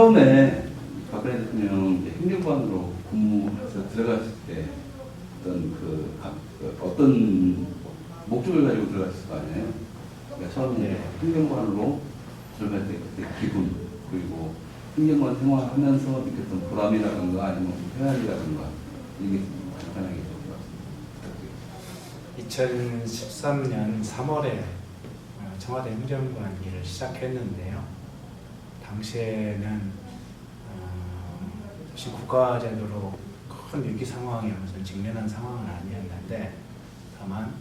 처음에 박근혜 대통령 이제 행정관으로 근무해서 들어갔을 때 어떤 목적을 가지고 들어갔을 거 아니에요? 그러니까 처음에 행정관으로 들어갈 때 그때 기분, 그리고 행정관 생활하면서 느꼈던 보람이라든가 아니면 회한이라든가 이게 간단하게 좀 들어봤습니다. 2013년 3월에 청와대 행정관 일을 시작했는데요. 당시에는 사실 국가제도로 큰 위기 상황에 무슨 직면한 상황은 아니었는데, 다만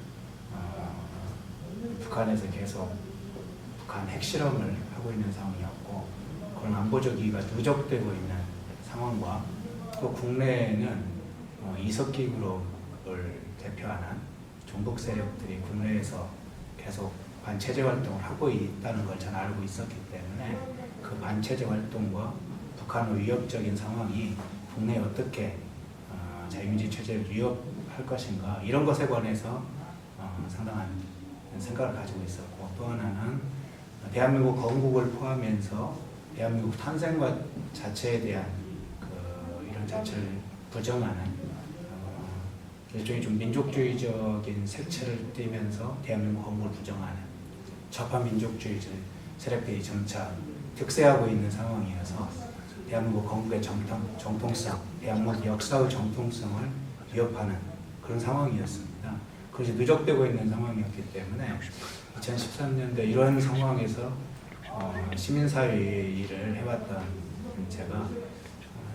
북한에서 계속 북한 핵실험을 하고 있는 상황이었고, 그런 안보적 위기가 누적되고 있는 상황과 또 국내에는 이석기 그룹을 대표하는 종북 세력들이 국내에서 계속 반체제 활동을 하고 있다는 걸 저는 알고 있었기 때문에 그 반체제 활동과 북한의 위협적인 상황이 국내에 어떻게 자유민주 체제를 위협할 것인가, 이런 것에 관해서 상당한 생각을 가지고 있었고, 또 하나는 대한민국 건국을 포함해서 대한민국 탄생과 자체에 대한 이런 자체를 부정하는 일종의 좀 민족주의적인 색채를 띠면서 대한민국 건국을 부정하는 좌파 민족주의 세력들이 점차 득세하고 있는 상황이어서 대한민국 건국의 정통성, 대한민국 역사의 정통성을 위협하는 그런 상황이었습니다. 그것이 누적되고 있는 상황이었기 때문에 2013년대 이런 상황에서 시민사회 일을 해왔던 제가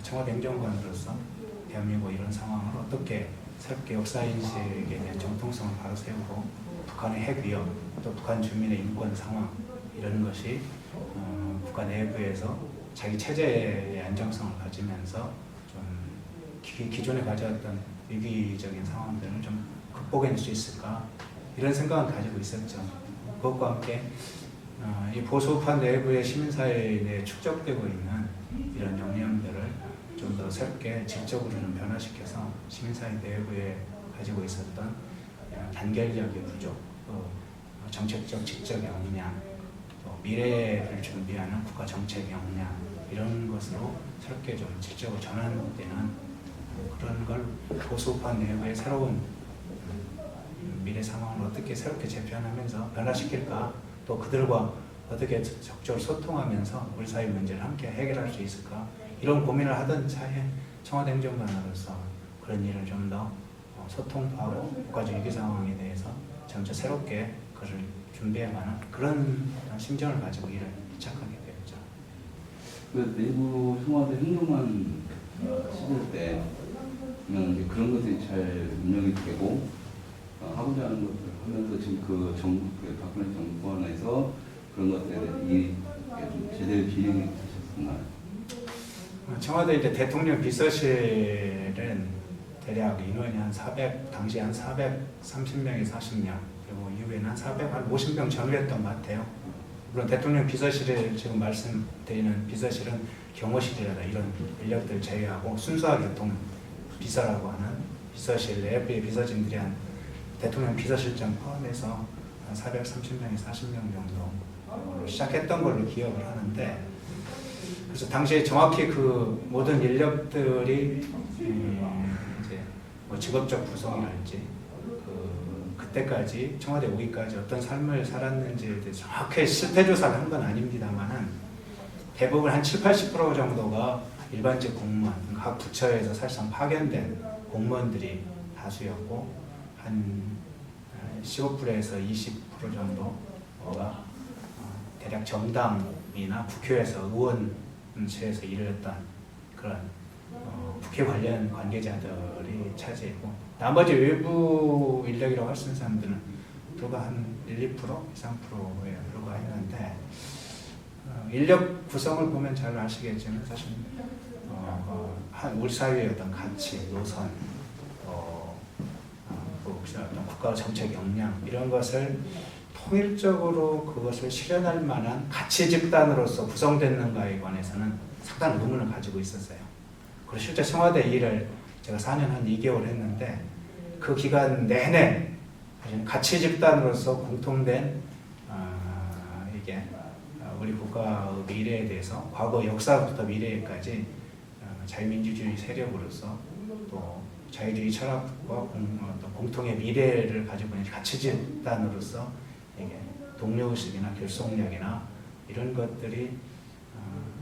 청와대 행정관으로서 대한민국 이런 상황을 어떻게 새롭게 역사인식에 대한 정통성을 바로 세우고 북한의 핵 위협, 또 북한 주민의 인권 상황, 이런 것이 북한 내부에서 자기 체제의 안정성을 가지면서 좀 기존에 가져왔던 위기적인 상황들을 좀 극복해낼 수 있을까, 이런 생각을 가지고 있었죠. 그것과 함께 이 보수파 내부의 시민사회 내에 축적되고 있는 이런 영향들을 좀 더 새롭게 질적으로 좀 변화시켜서 시민사회 내부에 가지고 있었던 단결력의 부족, 정책적 지적 역량, 또 미래를 준비하는 국가 정책 역량, 이런 것으로 새롭게 좀 질적으로 전환되는 그런 걸 보수파 내부의 새로운 미래 상황을 어떻게 새롭게 재편하면서 변화시킬까, 또 그들과 어떻게 적극적으로 소통하면서 우리 사회 문제를 함께 해결할 수 있을까, 이런 고민을 하던 차에 청와대 행정관으로서 그런 일을 좀 더 소통도 하고 국가적 위기 상황에 대해서 점차 새롭게 그것을 준비해가는 그런 심정을 가지고 일을 시작하게 되었죠. 그 내부 청와대 행정관 시절 때 그런 것들이 잘 운영이 되고 하고자 하는 것들 하면서 지금 그 박근혜 정부 안에서 그런 것들이 좀 제대로 진행이 되셨나요? 청와대 이제 대통령 비서실은 대략 인원이 당시 한 430명에서 40명, 그리고 이후에는 한 450명 전후였던 것 같아요. 물론 대통령 비서실에 지금 말씀드리는 비서실은 경호실이라다 이런 인력들 제외하고 순수화 교통 비서라고 하는 비서실 내부의 비서진들이 한 대통령 비서실장 포함해서 한 430명에서 40명 정도로 시작했던 걸로 기억을 하는데, 그래서 당시에 정확히 그 모든 인력들이 이제 뭐 직업적 구성이랄지 그때까지 청와대 오기까지 어떤 삶을 살았는지에 대해서 정확히 실태조사를 한 건 아닙니다만은 대부분 한 70~80% 정도가 일반직 공무원, 각 부처에서 사실상 파견된 공무원들이 다수였고, 한 15%에서 20% 정도가 대략 정당이나 국회에서 의원실에서 일을 했던 그런 국회 관련 관계자들이 차지했고, 나머지 외부 인력이라고 할 수 있는 사람들은 불과 한 1~2%, 2~3%에 불과했는데, 인력 구성을 보면 잘 아시겠지만 사실 우리 사회의 어떤 가치, 노선, 어떤 국가 정책 역량, 이런 것을 통일적으로 그것을 실현할 만한 가치 집단으로서 구성됐는가에 관해서는 상당한 의문을 가지고 있었어요. 그리고 실제 청와대 일을 제가 4년 한 2개월 했는데, 그 기간 내내 가치 집단으로서 공통된 이게 우리 국가의 미래에 대해서 과거 역사부터 미래까지 자유민주주의 세력으로서 또 자유주의 철학과 공통의 미래를 가지고 있는 가치 집단으로서 이게 동료의식이나 결속력이나 이런 것들이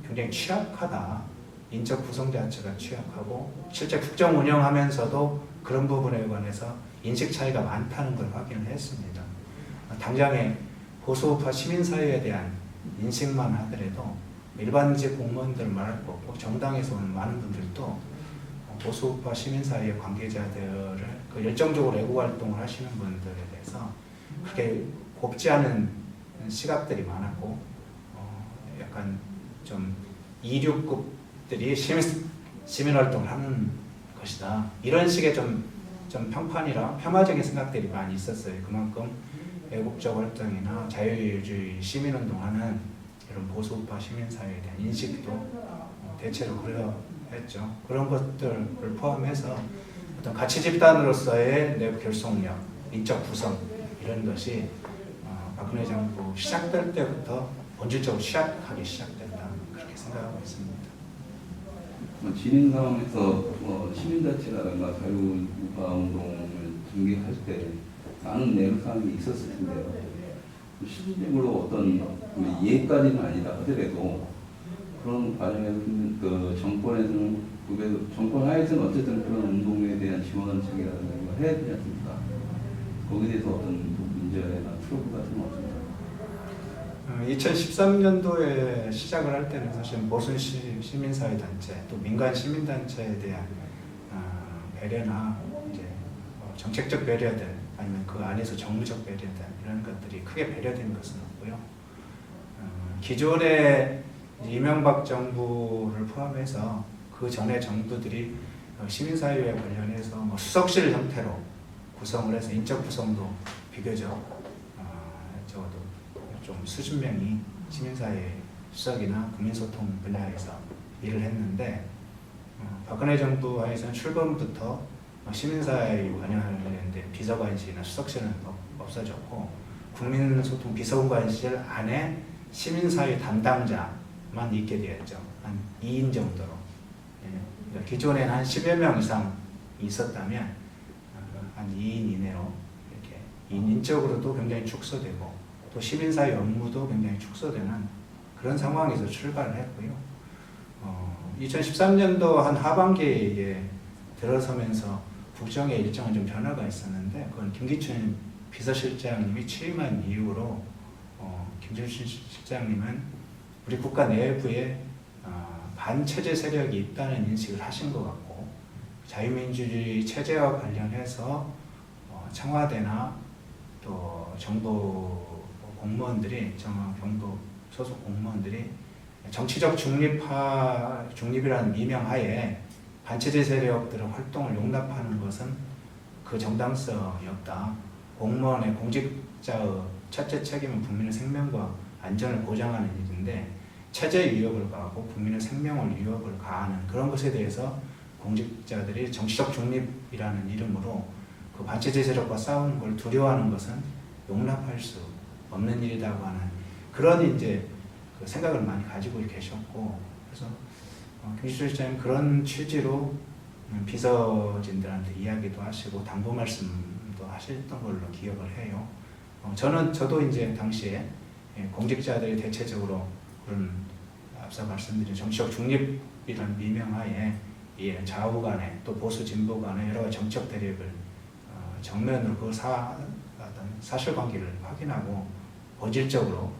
굉장히 취약하다. 인적 구성 자체가 취약하고 실제 국정 운영하면서도 그런 부분에 관해서 인식 차이가 많다는 걸 확인을 했습니다. 당장에 보수우파 시민사회에 대한 인식만 하더라도 일반직 공무원들 말할 거 없고 정당에서 오는 많은 분들도 보수우파 시민사회 관계자들을 열정적으로 애국 활동을 하시는 분들에 대해서 그렇게 곱지 않은 시각들이 많았고 약간 좀 이류급들이 시민활동을 하는 것이다. 이런 식의 좀 평판이라 폄하적인 생각들이 많이 있었어요. 그만큼 애국적 활동이나 자유주의 시민운동하는 이런 보수우파 시민사회에 대한 인식도 대체로 그러했죠. 그런 것들을 포함해서 어떤 가치 집단으로서의 내부 결속력, 인적 구성 이런 것이 박근혜 정부 시작될 때부터 본질적으로 취약하기 시작된다. 그렇게 생각하고 있습니다. 진행 상황에서 시민단체라든가 자유우파 운동을 전개할 때 많은 내용사항이 있었을 텐데요. 실질적으로 어떤 예까지는 아니다 하더라도 그런 과정에서 그 정권에서는 정권 하에서는 어쨌든 그런 운동에 대한 지원책이라든가 이걸 해야 되지 않습니까? 거기에 대해서 어떤 문제나 트러블 같은 건 없습니까? 2013년도에 시작을 할 때는 사실 모순 시민사회 단체 또 민간 시민단체에 대한 배려나 이제 정책적 배려들 아니면 그 안에서 정무적 배려들 이런 것들이 크게 배려된 것은 없고요. 기존의 이명박 정부를 포함해서 그 전에 정부들이 시민사회에 관련해서 수석실 형태로 구성을 해서 인적 구성도 비교적 적어도 좀 수십 명이 시민사회 수석이나 국민소통 분야에서 일을 했는데 박근혜 정부 하에서는 출범부터 시민사회 관련된 비서관실이나 수석실은 없어졌고 국민소통 비서관실 안에 시민사회 담당자만 있게 되었죠. 한 2인 정도로. 그러니까 기존에는 한 10여 명 이상 있었다면 한 2인 이내로 이렇게 인적으로도 굉장히 축소되고 또 시민사회 업무도 굉장히 축소되는 그런 상황에서 출발을 했고요. 2013년도 한 하반기에 들어서면서 국정의 일정은 좀 변화가 있었는데 그건 김기춘 비서실장님이 취임한 이후로 김기춘 실장님은 우리 국가 내부에 반체제 세력이 있다는 인식을 하신 것 같고 자유민주주의 체제와 관련해서 청와대나 또 정부 공무원들이 경도 소속 공무원들이 정치적 중립이라는 미명하에 반체제 세력들의 활동을 용납하는 것은 그 정당성이 없다. 공무원의 공직자의 첫째 책임은 국민의 생명과 안전을 보장하는 일인데 체제 위협을 가하고 국민의 생명을 위협을 가하는 그런 것에 대해서 공직자들이 정치적 중립이라는 이름으로 그 반체제 세력과 싸우는 걸 두려워하는 것은 용납할 수 없는 일이라고 하는 그런 이제 그 생각을 많이 가지고 계셨고 그래서 김기춘 실장님 그런 취지로 비서진들한테 이야기도 하시고 당부 말씀도 하셨던 걸로 기억을 해요. 저도 이제 당시에 공직자들이 대체적으로 그런 앞서 말씀드린 정치적 중립이라는 미명하에 좌우 간에 또 보수 진보 간에 여러 가지 정책 대립을 정면으로 그 사실관계를 확인하고 본질적으로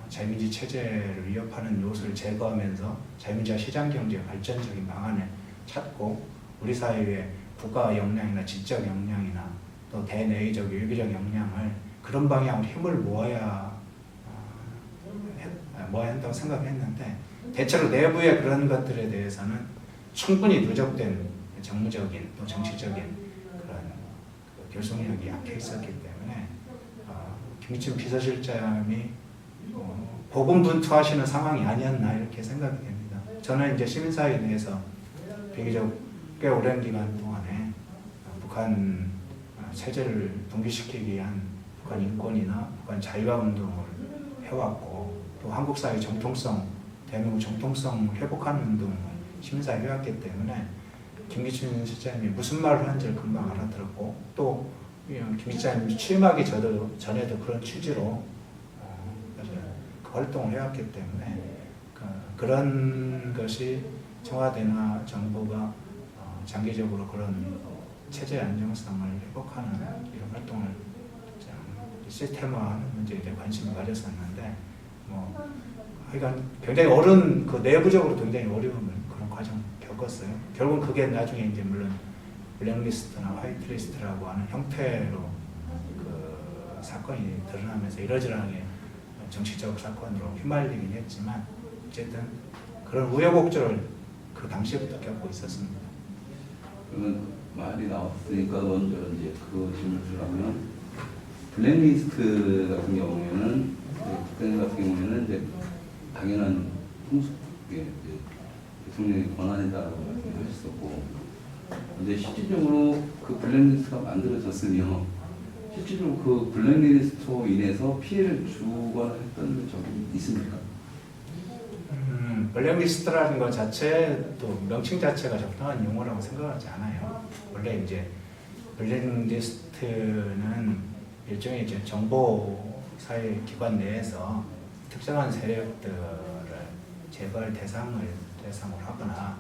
자유민주 체제를 위협하는 요소를 제거하면서 자유민주화 시장경제 발전적인 방안을 찾고 우리 사회의 국가 역량이나 지적 역량이나 또 대내의적 유기적 역량을 그런 방향으로 힘을 모아야 한다고 생각했는데 대체로 내부의 그런 것들에 대해서는 충분히 누적된 정무적인 또 정치적인 그런 결속력이 약해 있었기 때문에 김기춘 비서실장이 고군분투하시는 상황이 아니었나 이렇게 생각이 됩니다. 저는 이제 시민사회 내에서 비교적 꽤 오랜 기간 동안에 북한 체제를 붕괴시키기 위한 북한 인권이나 북한 자유화 운동을 해왔고 또 한국 사회 정통성, 대한민국 정통성 회복하는 운동을 심사해왔기 때문에 김기춘 실장님이 무슨 말을 하는지를 금방 알아들었고 또 김 실장님이 취임하기 전에도 그런 취지로 그 활동을 해왔기 때문에 그런 것이 청와대나 정부가 장기적으로 그런 체제 안정성을 회복하는 이런 활동을 시스템화하는 문제에 대해 관심을 가졌었는데 하여간 굉장히 그 내부적으로 굉장히 어려움을 그런 과정 겪었어요. 결국 그게 나중에 이제 물론 블랙리스트나 화이트리스트라고 하는 형태로 그 사건이 드러나면서 이러저러하게 정치적 사건으로 휘말리긴 했지만 어쨌든 그런 우여곡절을 그 당시부터 겪고 있었습니다. 그러면 말이 나왔으니까 먼저 이제 그 질문을 주려면 블랙리스트 같은 경우에는 이제 당연한 풍속에 대통령의 권한이다라고 말씀하셨었고, 근데 실질적으로 그 블랙리스트가 만들어졌으며 실질적으로 그 블랙리스트로 인해서 피해를 주거나 했던 적이 있습니까? 블랙리스트라는 것 자체 또 명칭 자체가 적당한 용어라고 생각하지 않아요. 원래 이제 블랙리스트는 일종의 이제 정보 사회 기관 내에서 특정한 세력들을 제거할 대상으로 하거나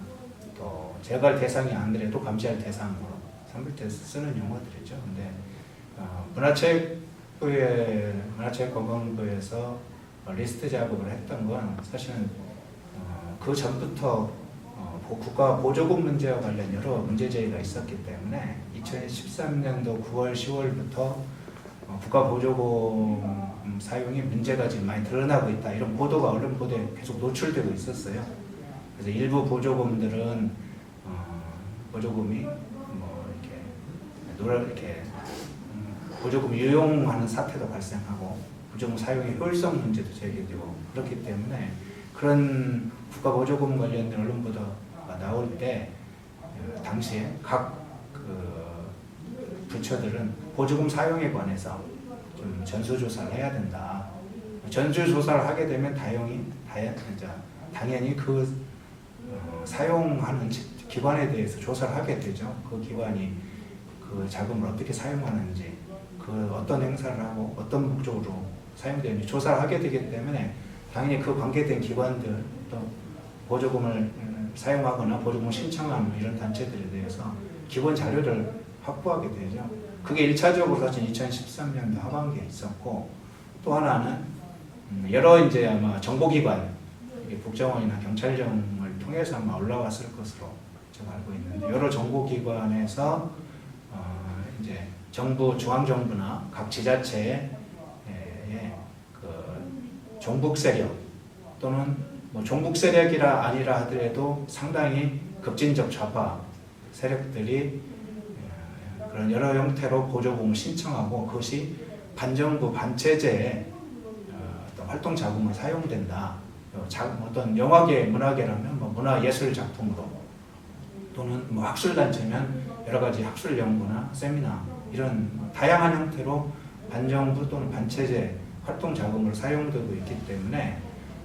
또 제거할 대상이 아니더라도 감시할 대상으로 삼을 때 쓰는 용어들이죠. 근데 문화체육관광부에서 리스트 작업을 했던 건 사실은 그 전부터 국가 보조금 문제와 관련 여러 문제 제기가 있었기 때문에 2013년도 9월, 10월부터 국가 보조금 사용이 문제가 지금 많이 드러나고 있다, 이런 보도가 언론 보도에 계속 노출되고 있었어요. 그래서 일부 보조금들은 보조금이 보조금 유용하는 사태도 발생하고 보조금 사용의 효율성 문제도 제기되고 그렇기 때문에 그런 국가 보조금 관련된 언론 보도가 나올 때 당시에 각 부처들은 보조금 사용에 관해서 좀 전수조사를 해야 된다. 전수조사를 하게 되면 당연히 그 사용하는 기관에 대해서 조사를 하게 되죠. 그 기관이 그 자금을 어떻게 사용하는지, 그 어떤 행사를 하고 어떤 목적으로 사용되는지 조사를 하게 되기 때문에 당연히 그 관계된 기관들 또 보조금을 사용하거나 보조금을 신청하는 이런 단체들에 대해서 기본 자료를 확보하게 되죠. 그게 1차적으로 사실 2013년도 하반기에 있었고, 또 하나는 여러 이제 아마 정보기관, 국정원이나 경찰청을 통해서 아마 올라왔을 것으로 제가 알고 있는데, 여러 정보기관에서 이제 정부, 중앙정부나 각 지자체의 그 종북 세력 또는 종북 세력이라 아니라 하더라도 상당히 급진적 좌파 세력들이 그런 여러 형태로 보조금을 신청하고 그것이 반정부 반체제의 어떤 활동 자금으로 사용된다. 어떤 영화계, 문화계라면 문화예술 작품으로 또는 학술단체면 여러 가지 학술 연구나 세미나 이런 다양한 형태로 반정부 또는 반체제 활동 자금으로 사용되고 있기 때문에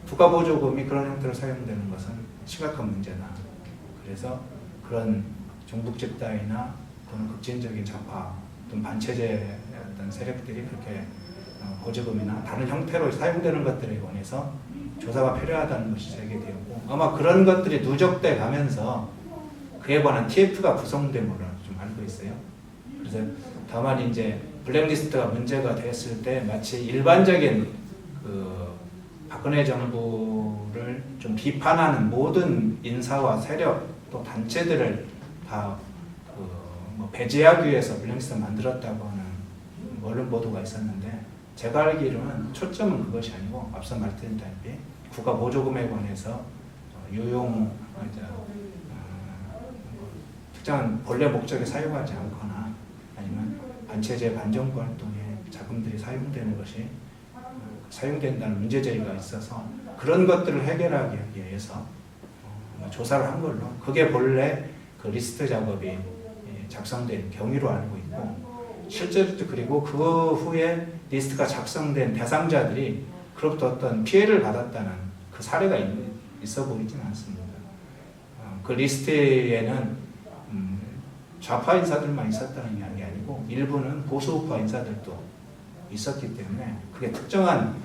국가보조금이 그런 형태로 사용되는 것은 심각한 문제다. 그래서 그런 종북 집단이나 또는 급진적인 좌파 또는 반체제 어떤 세력들이 그렇게 보조금이나 다른 형태로 사용되는 것들에 관해서 조사가 필요하다는 것이 제기되었고, 아마 그런 것들이 누적돼 가면서 그에 관한 TF가 구성된 걸로 좀 알고 있어요. 그래서 다만 이제 블랙리스트가 문제가 됐을 때 마치 일반적인 그 박근혜 정부를 좀 비판하는 모든 인사와 세력 또 단체들을 다 배제하기 위해서 블랙리스트를 만들었다고 하는 언론 보도가 있었는데, 제가 알기로는 초점은 그것이 아니고 앞서 말씀드렸다시피 국가 보조금에 관해서 유용 특정한 본래 목적에 사용하지 않거나 아니면 반체제 반정부 활동에 자금들이 사용되는 것이 사용된다는 문제 제기가 있어서 그런 것들을 해결하기 위해서 조사를 한 걸로, 그게 본래 그 리스트 작업이 작성된 경위로 알고 있고, 실제로 그리고 그 후에 리스트가 작성된 대상자들이 그로부터 어떤 피해를 받았다는 그 사례가 있어 보이지는 않습니다. 그 리스트에는 좌파 인사들만 있었다는 게 아니고 일부는 보수우파 인사들도 있었기 때문에 그게 특정한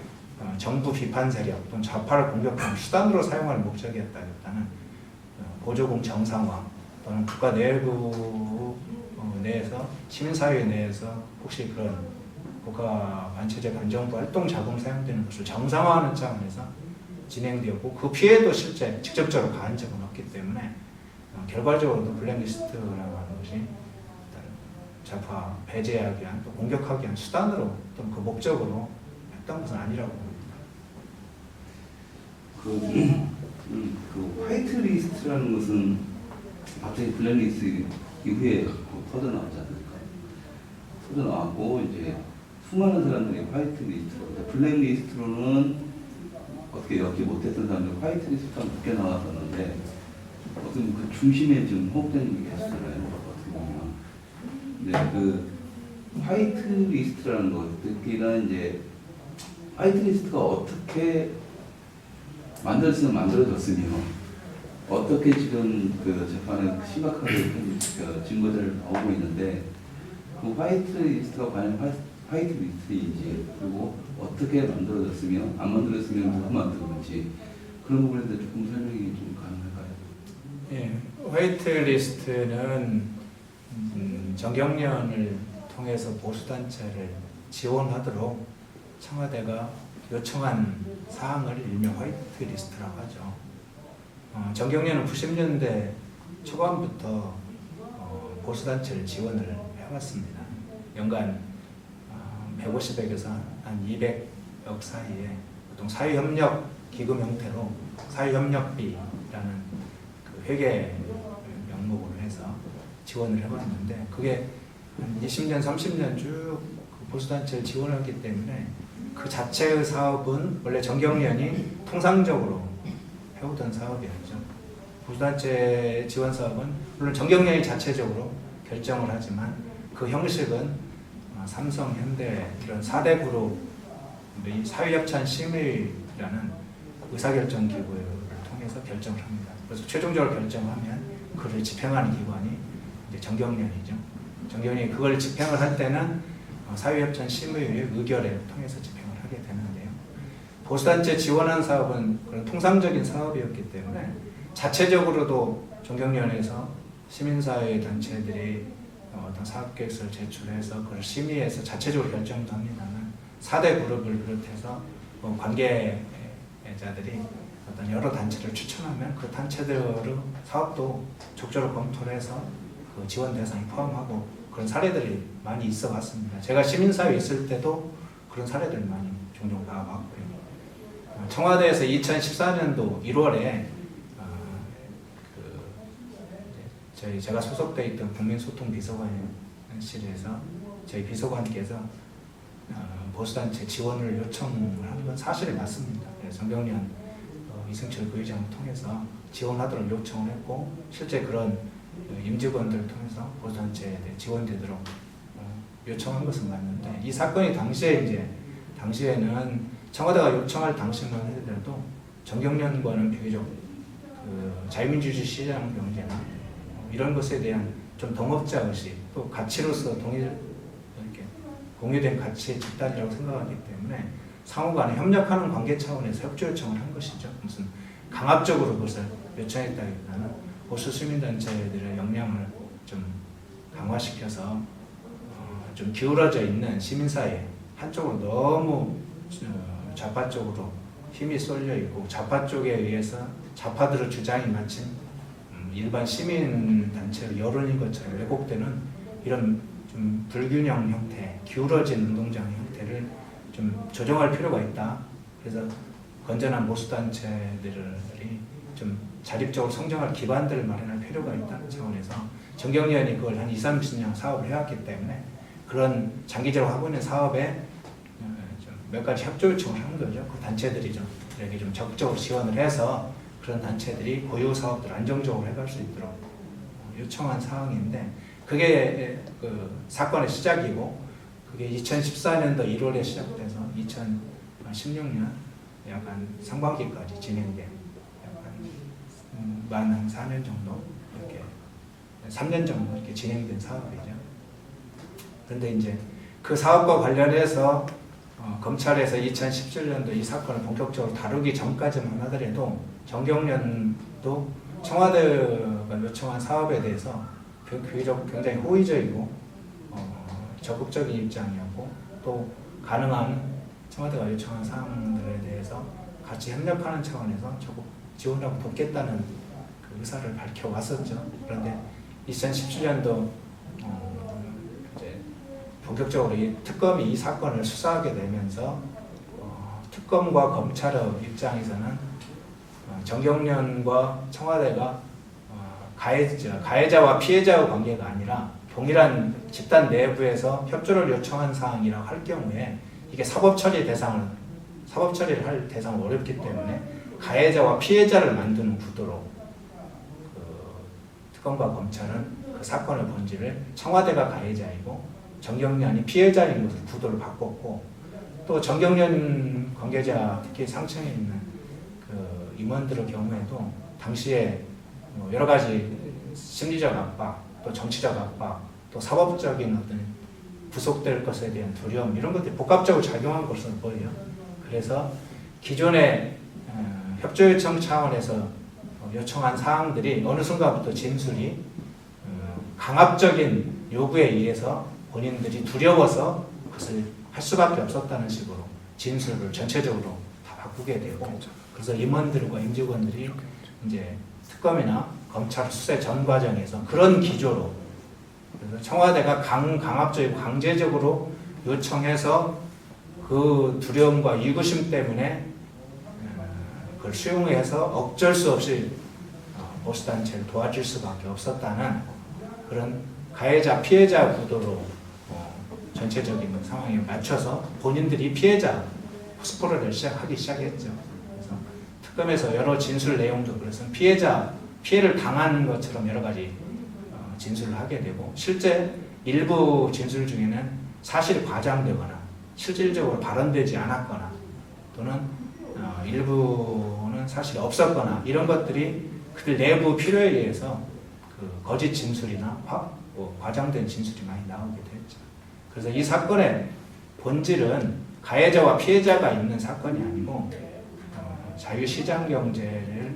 정부 비판 세력 또는 좌파를 공격하는 수단으로 사용할 목적이었다기보다는 보조공 정상화 또는 국가 내부 내에서 시민사회 내에서 혹시 그런 국가 완체제 반정부 활동 자금 사용되는 것을 정상화하는 차원에서 진행되었고 그 피해도 실제 직접적으로 가한 적은 없기 때문에 결과적으로도 블랙리스트라고 하는 것이 좌파 배제하기 위한 또 공격하기 위한 수단으로 또는 그 목적으로 했던 것은 아니라고 봅니다. 그 화이트리스트라는 것은 갑자기 블랙리스트 이후에 터져나왔지 않습니까? 터져나왔고 이제 수많은 사람들이 화이트리스트로, 블랙리스트로는 어떻게 엮지 못했던 사람들이 화이트리스트가 늦게 나왔었는데 어떤 그 중심에 좀 호흡되는 게 계시잖아요. 어떻게 보면. 근데 그 화이트리스트라는 것, 특히나 이제 화이트리스트가 어떻게 만들어졌으며 어떻게 지금 그 재판에 심각하게 증거들을 나오고 있는데 그 화이트리스트가 과연 화이트리스트인지 그리고 어떻게 만들어졌으며 안 만들어졌으면 누가 만든 건지 그런 부분에 대해서 조금 설명이 좀 가능할까요? 예, 화이트리스트는 정경련을 통해서 보수단체를 지원하도록 청와대가 요청한 사항을 일명 화이트리스트라고 하죠. 정경련은 90년대 초반부터 보수단체를 지원을 해왔습니다. 연간 150억에서 한 200억 사이에 보통 사회협력 기금 형태로 사회협력비라는 그 회계 명목으로 해서 지원을 해왔는데 그게 한 20년, 30년 쭉 그 보수단체를 지원하기 때문에 그 자체의 사업은 원래 정경련이 통상적으로 해오던 사업이었죠. 보수단체 지원 사업은 물론 정경련이 자체적으로 결정을 하지만 그 형식은 삼성, 현대 이런 4대 그룹 사회협찬 심의라는 의사결정 기구를 통해서 결정을 합니다. 그래서 최종적으로 결정하면 그를 집행하는 기관이 이제 정경련이죠. 정경련이 그걸 집행을 할 때는 사회협찬 심의의 의결에 통해서 집행을 하게 되는데요. 보수단체 지원한 사업은 그런 통상적인 사업이었기 때문에 자체적으로도 정경련에서 시민사회 단체들이 어떤 사업계획서를 제출해서 그걸 심의해서 자체적으로 결정도 합니다만 4대 그룹을 비롯해서 관계자들이 어떤 여러 단체를 추천하면 그 단체들의 사업도 적절히 검토를 해서 그 지원 대상에 포함하고 그런 사례들이 많이 있어 왔습니다. 제가 시민사회에 있을 때도 그런 사례들을 많이 종종 봐왔고요. 청와대에서 2014년도 1월에 제가 소속돼 있던 국민소통비서관실에서 저희 비서관께서 보수단체 지원을 요청을 한 건 사실이 맞습니다. 정경련 이승철 부의장을 통해서 지원하도록 요청을 했고 실제 그런 임직원들을 통해서 보수단체에 지원되도록 요청한 것은 맞는데 이 사건이 당시에는 청와대가 요청할 당시만 하더라도 정경련과는 비교적 자유민주주의 시장 경제나 이런 것에 대한 좀 동업자 의식 또 가치로서 이렇게 공유된 가치의 집단이라고 생각하기 때문에 상호간에 협력하는 관계 차원에서 협조 요청을 한 것이죠. 무슨 강압적으로 그것을 요청했다기보다는 보수 시민단체들의 역량을 좀 강화시켜서 좀 기울어져 있는 시민사회 한쪽으로 너무 좌파 쪽으로 힘이 쏠려 있고 좌파 쪽에 의해서 좌파들의 주장이 마침 일반 시민단체의 여론인 것처럼 왜곡되는 이런 좀 불균형 형태, 기울어진 운동장 형태를 좀 조정할 필요가 있다. 그래서 건전한 보수단체들이 좀 자립적으로 성장할 기반들을 마련할 필요가 있다는 차원에서 정경련이 그걸 한 20, 30년 사업을 해왔기 때문에 그런 장기적으로 하고 있는 사업에 몇 가지 협조 요청을 하는 거죠. 그 단체들이 이렇게 좀 적극적으로 지원을 해서 그런 단체들이 고유 사업들 안정적으로 해갈 수 있도록 요청한 사항인데 그게 그 사건의 시작이고 그게 2014년도 1월에 시작돼서 2016년 약간 상반기까지 진행된 약간 만 4년 정도 이렇게 3년 정도 이렇게 진행된 사업이죠. 그런데 이제 그 사업과 관련해서 검찰에서 2017년도 이 사건을 본격적으로 다루기 전까지만 하더라도 정경련도 청와대가 요청한 사업에 대해서 비교적 굉장히 호의적이고 적극적인 입장이었고 또 가능한 청와대가 요청한 사항들에 대해서 같이 협력하는 차원에서 적극 지원하고 돕겠다는 그 의사를 밝혀왔었죠. 그런데 2017년도 이제 본격적으로 이 특검이 이 사건을 수사하게 되면서 특검과 검찰의 입장에서는 정경련과 청와대가 가해자와 피해자의 관계가 아니라 동일한 집단 내부에서 협조를 요청한 사항이라고 할 경우에 이게 사법 처리를 할 대상은 어렵기 때문에 가해자와 피해자를 만드는 구도로 특검과 검찰은 그 사건의 본질을 청와대가 가해자이고 정경련이 피해자인 것을 구도를 바꿨고 또 정경련 관계자 특히 상층에 있는 그 임원들의 경우에도 당시에 여러 가지 심리적 압박, 또 정치적 압박, 또 사법적인 어떤 구속될 것에 대한 두려움 이런 것들이 복합적으로 작용한 것으로 보여요. 그래서 기존의 협조 요청 차원에서 요청한 사항들이 어느 순간부터 진술이 강압적인 요구에 의해서 본인들이 두려워서 그것을 할 수밖에 없었다는 식으로 진술을 전체적으로 다 바꾸게 되고 그래서 임원들과 임직원들이 이제 특검이나 검찰 수사 전 과정에서 그런 기조로 그래서 청와대가 강압적이고 강제적으로 요청해서 그 두려움과 의구심 때문에 그걸 수용해서 어쩔 수 없이 보수단체를 도와줄 수밖에 없었다는 그런 가해자 피해자 구도로 전체적인 상황에 맞춰서 본인들이 피해자 스포를 하기 시작했죠. 그래서 특검에서 여러 진술 내용도 그래서 피해를 당한 것처럼 여러 가지 진술을 하게 되고 실제 일부 진술 중에는 사실이 과장되거나 실질적으로 발언되지 않았거나 또는 일부는 사실이 없었거나 이런 것들이 그들 내부 필요에 의해서 그 거짓 진술이나 과장된 진술이 많이 나오게 됐죠. 그래서 이 사건의 본질은 가해자와 피해자가 있는 사건이 아니고 자유시장 경제를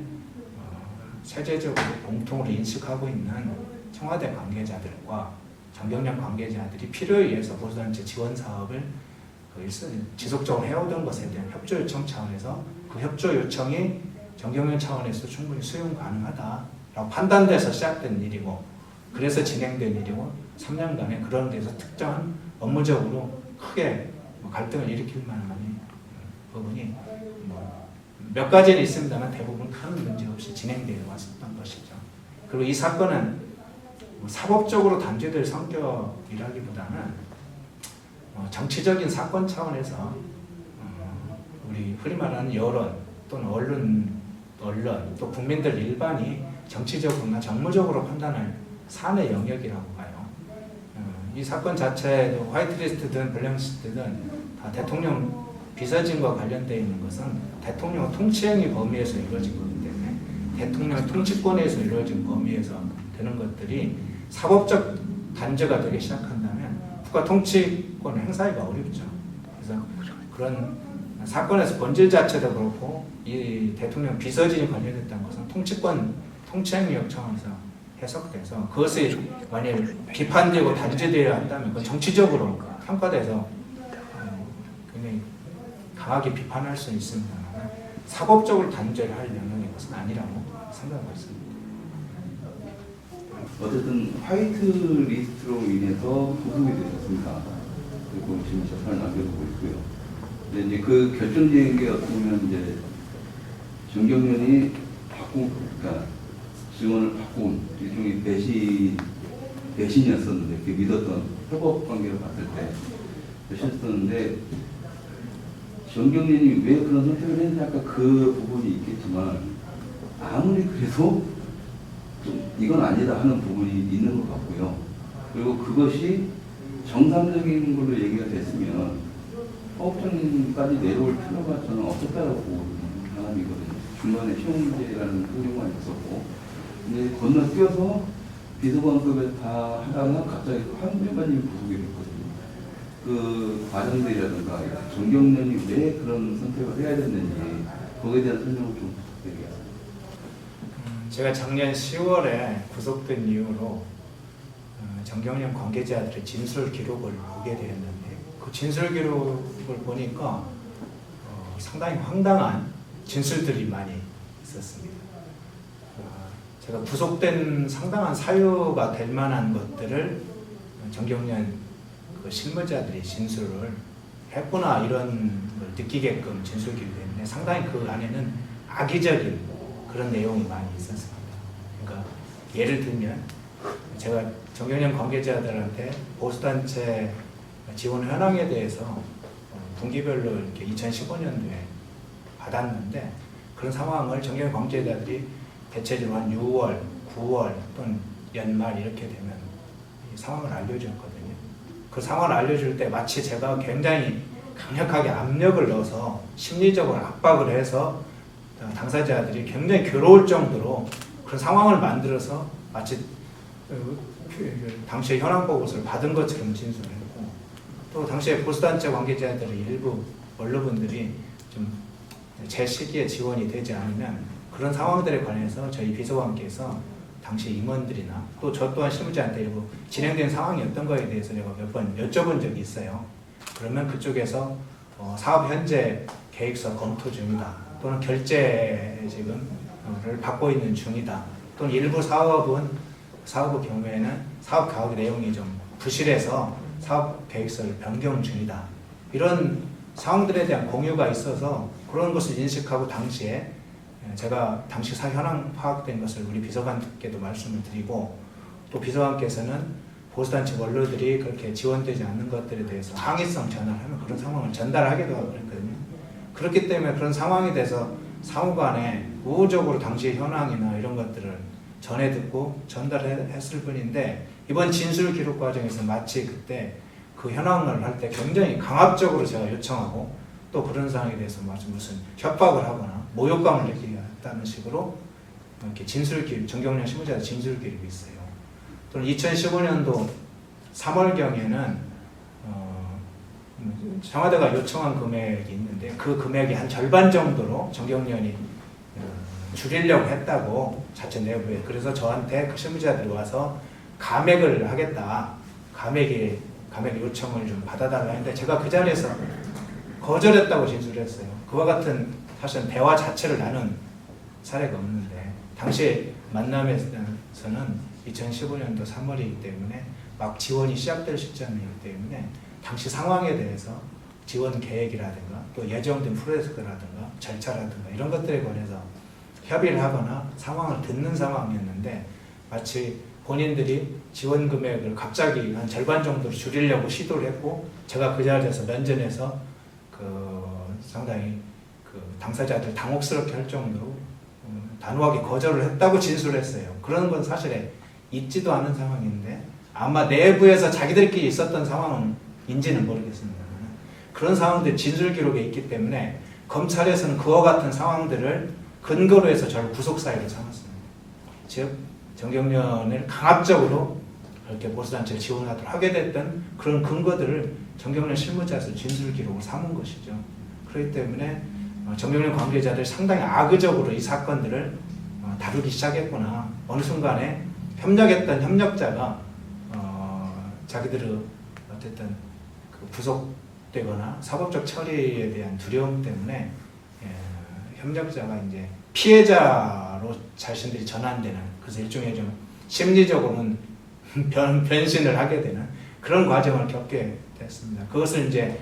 세제적으로 공통으로 인식하고 있는 청와대 관계자들과 정경련 관계자들이 필요에 의해서 보수단체 지원 사업을 지속적으로 해오던 것에 대한 협조 요청 차원에서 그 협조 요청이 정경련 차원에서 충분히 수용 가능하다라고 판단돼서 시작된 일이고 그래서 진행된 일이고 3년간에 그런 데서 특정한 업무적으로 크게 갈등을 일으킬 만한 부분이 몇 가지는 있습니다만 대부분 큰 문제 없이 진행되어 왔었던 것이죠. 그리고 이 사건은 사법적으로 단죄될 성격이라기보다는 정치적인 사건 차원에서 우리 흔히 말하는 여론 또는 언론 또 국민들 일반이 정치적으로나 정무적으로 판단할 사안의 영역이라고 봐요. 이 사건 자체도 화이트리스트든 블랙리스트든 다 대통령 비서진과 관련되어 있는 것은 대통령 통치행위 범위에서 이루어진 거기 때문에 대통령 통치권에서 이루어진 범위에서 되는 것들이 사법적 단죄가 되기 시작한다면 국가 통치권을 행사하기가 어렵죠. 그래서 그런 사건에서 본질 자체도 그렇고 이 대통령 비서진이 관련됐다는 것은 통치행위역 차원에서 해석돼서 그것이 만약 비판되고 단죄되어야 한다면 그건 정치적으로 평가돼서 굉장히 강하게 비판할 수 있습니다. 사법적으로 단죄를 할 영역인 것은 아니라고 생각하고 있습니다. 어쨌든 화이트 리스트로 인해서 구속이 되셨습니다. 그리고 지금 재판을 남겨두고 있고요. 근데 이제 그 결정적인 게 어떻게 보면 이제 정경련이 그러니까 지원을 바꾼 일종의 배신이었었는데 그 믿었던 협업 관계를 봤을 때 배신이었었는데 정경련이 왜 그런 선택을 했는지 아까 그 부분이 있겠지만 아무리 그래도 좀 이건 아니다 하는 부분이 있는 것 같고요. 그리고 그것이 정상적인 걸로 얘기가 됐으면 사업장까지 내려올 필요가 저는 없었다고 보는 사람이거든요. 중간에 시험 문제라는 흐름만 있었고, 근데 건너뛰어서 비서관급에 다 하다가 갑자기 황교안님이 구속이 됐거든요. 그 과정들이라든가 정경련이 왜 그런 선택을 해야 됐는지 거기에 대한 설명을 좀 부탁드리겠습니다. 제가 작년 10월에 구속된 이후로 정경련 관계자들의 진술 기록을 보게 되었는데 그 진술 기록을 보니까 상당히 황당한 진술들이 많이 있었습니다. 제가 구속된 상당한 사유가 될 만한 것들을 정경련 그 실무자들이 진술을 했구나 이런 걸 느끼게끔 진술 기록했는데 상당히 그 안에는 악의적인 그런 내용이 많이 있었습니다. 그러니까 예를 들면 제가 정경련 관계자들한테 보수단체 지원 현황에 대해서 분기별로 이렇게 2015년도에 받았는데 그런 상황을 정경련 관계자들이 대체적으로 한 6월, 9월 또는 연말 이렇게 되면 이 상황을 알려줬거든요. 그 상황을 알려줄 때 마치 제가 굉장히 강력하게 압력을 넣어서 심리적으로 압박을 해서 당사자들이 굉장히 괴로울 정도로 그런 상황을 만들어서 마치 당시에 현황 보고서를 받은 것처럼 진술을 했고 또 당시에 보수단체 관계자들의 일부 원로분들이 좀 제 시기에 지원이 되지 않으면 그런 상황들에 관해서 저희 비서관께서 당시 임원들이나 또 저 또한 실무자한테 일부 진행된 상황이 어떤 거에 대해서 제가 몇 번 여쭤본 적이 있어요. 그러면 그쪽에서 사업 현재 계획서 검토 중이다. 또는 결제 지금을 받고 있는 중이다. 또는 일부 사업의 경우에는 사업 계획 내용이 좀 부실해서 사업 계획서를 변경 중이다. 이런 상황들에 대한 공유가 있어서 그런 것을 인식하고 당시에 제가 당시 현황 파악된 것을 우리 비서관께도 말씀을 드리고 또 비서관께서는 보수단체 원로들이 그렇게 지원되지 않는 것들에 대해서 항의성 전화를 하면 그런 상황을 전달하기도 하고 그랬거든요. 그렇기 때문에 그런 상황에 대해서 상호간에 우호적으로 당시의 현황이나 이런 것들을 전해 듣고 전달했을 뿐인데 이번 진술 기록 과정에서 마치 그때 그 현황을 할 때 굉장히 강압적으로 제가 요청하고 또 그런 상황에 대해서 무슨 협박을 하거나 모욕감을 느끼게 했다는 식으로 이렇게 진술 기록, 정경련 실무자의 진술 기록이 있어요. 또는 2015년도 3월경에는 청와대가 요청한 금액이 있는데 그 금액이 한 절반 정도로 정경련이 줄이려고 했다고 자체 내부에 그래서 저한테 그 실무자들이 와서 감액을 하겠다 감액 요청을 좀 받아달라 했는데 제가 그 자리에서 거절했다고 진술했어요. 그와 같은 사실은 대화 자체를 나눈 사례가 없는데 당시 만남에서는 2015년도 3월이기 때문에 막 지원이 시작될 시점이기 때문에 당시 상황에 대해서 지원 계획이라든가 또 예정된 프로젝트라든가 절차라든가 이런 것들에 관해서 협의를 하거나 상황을 듣는 상황이었는데 마치 본인들이 지원 금액을 갑자기 한 절반 정도로 줄이려고 시도를 했고 제가 그 자리에서 면전에서 상당히 당사자들 당혹스럽게 할 정도로 단호하게 거절을 했다고 진술했어요. 그런 건 사실에 있지도 않은 상황인데 아마 내부에서 자기들끼리 있었던 상황인지는 모르겠습니다. 그런 상황들이 진술 기록에 있기 때문에 검찰에서는 그와 같은 상황들을 근거로 해서 저를 구속사유로 삼았습니다. 즉 정경련을 강압적으로 그렇게 보수단체를 지원하도록 하게 됐던 그런 근거들을 정경련 실무자에서 진술 기록을 삼은 것이죠. 그렇기 때문에 정경련 관계자들이 상당히 악의적으로 이 사건들을 다루기 시작했구나. 어느 순간에 협력했던 협력자가 자기들의 어쨌든 구속되거나 사법적 처리에 대한 두려움 때문에 협력자가 이제 피해자로 자신들이 전환되는 그래서 일종의 좀 심리적으로는 변신을 하게 되는 그런 과정을 겪게 됐습니다. 그것을 이제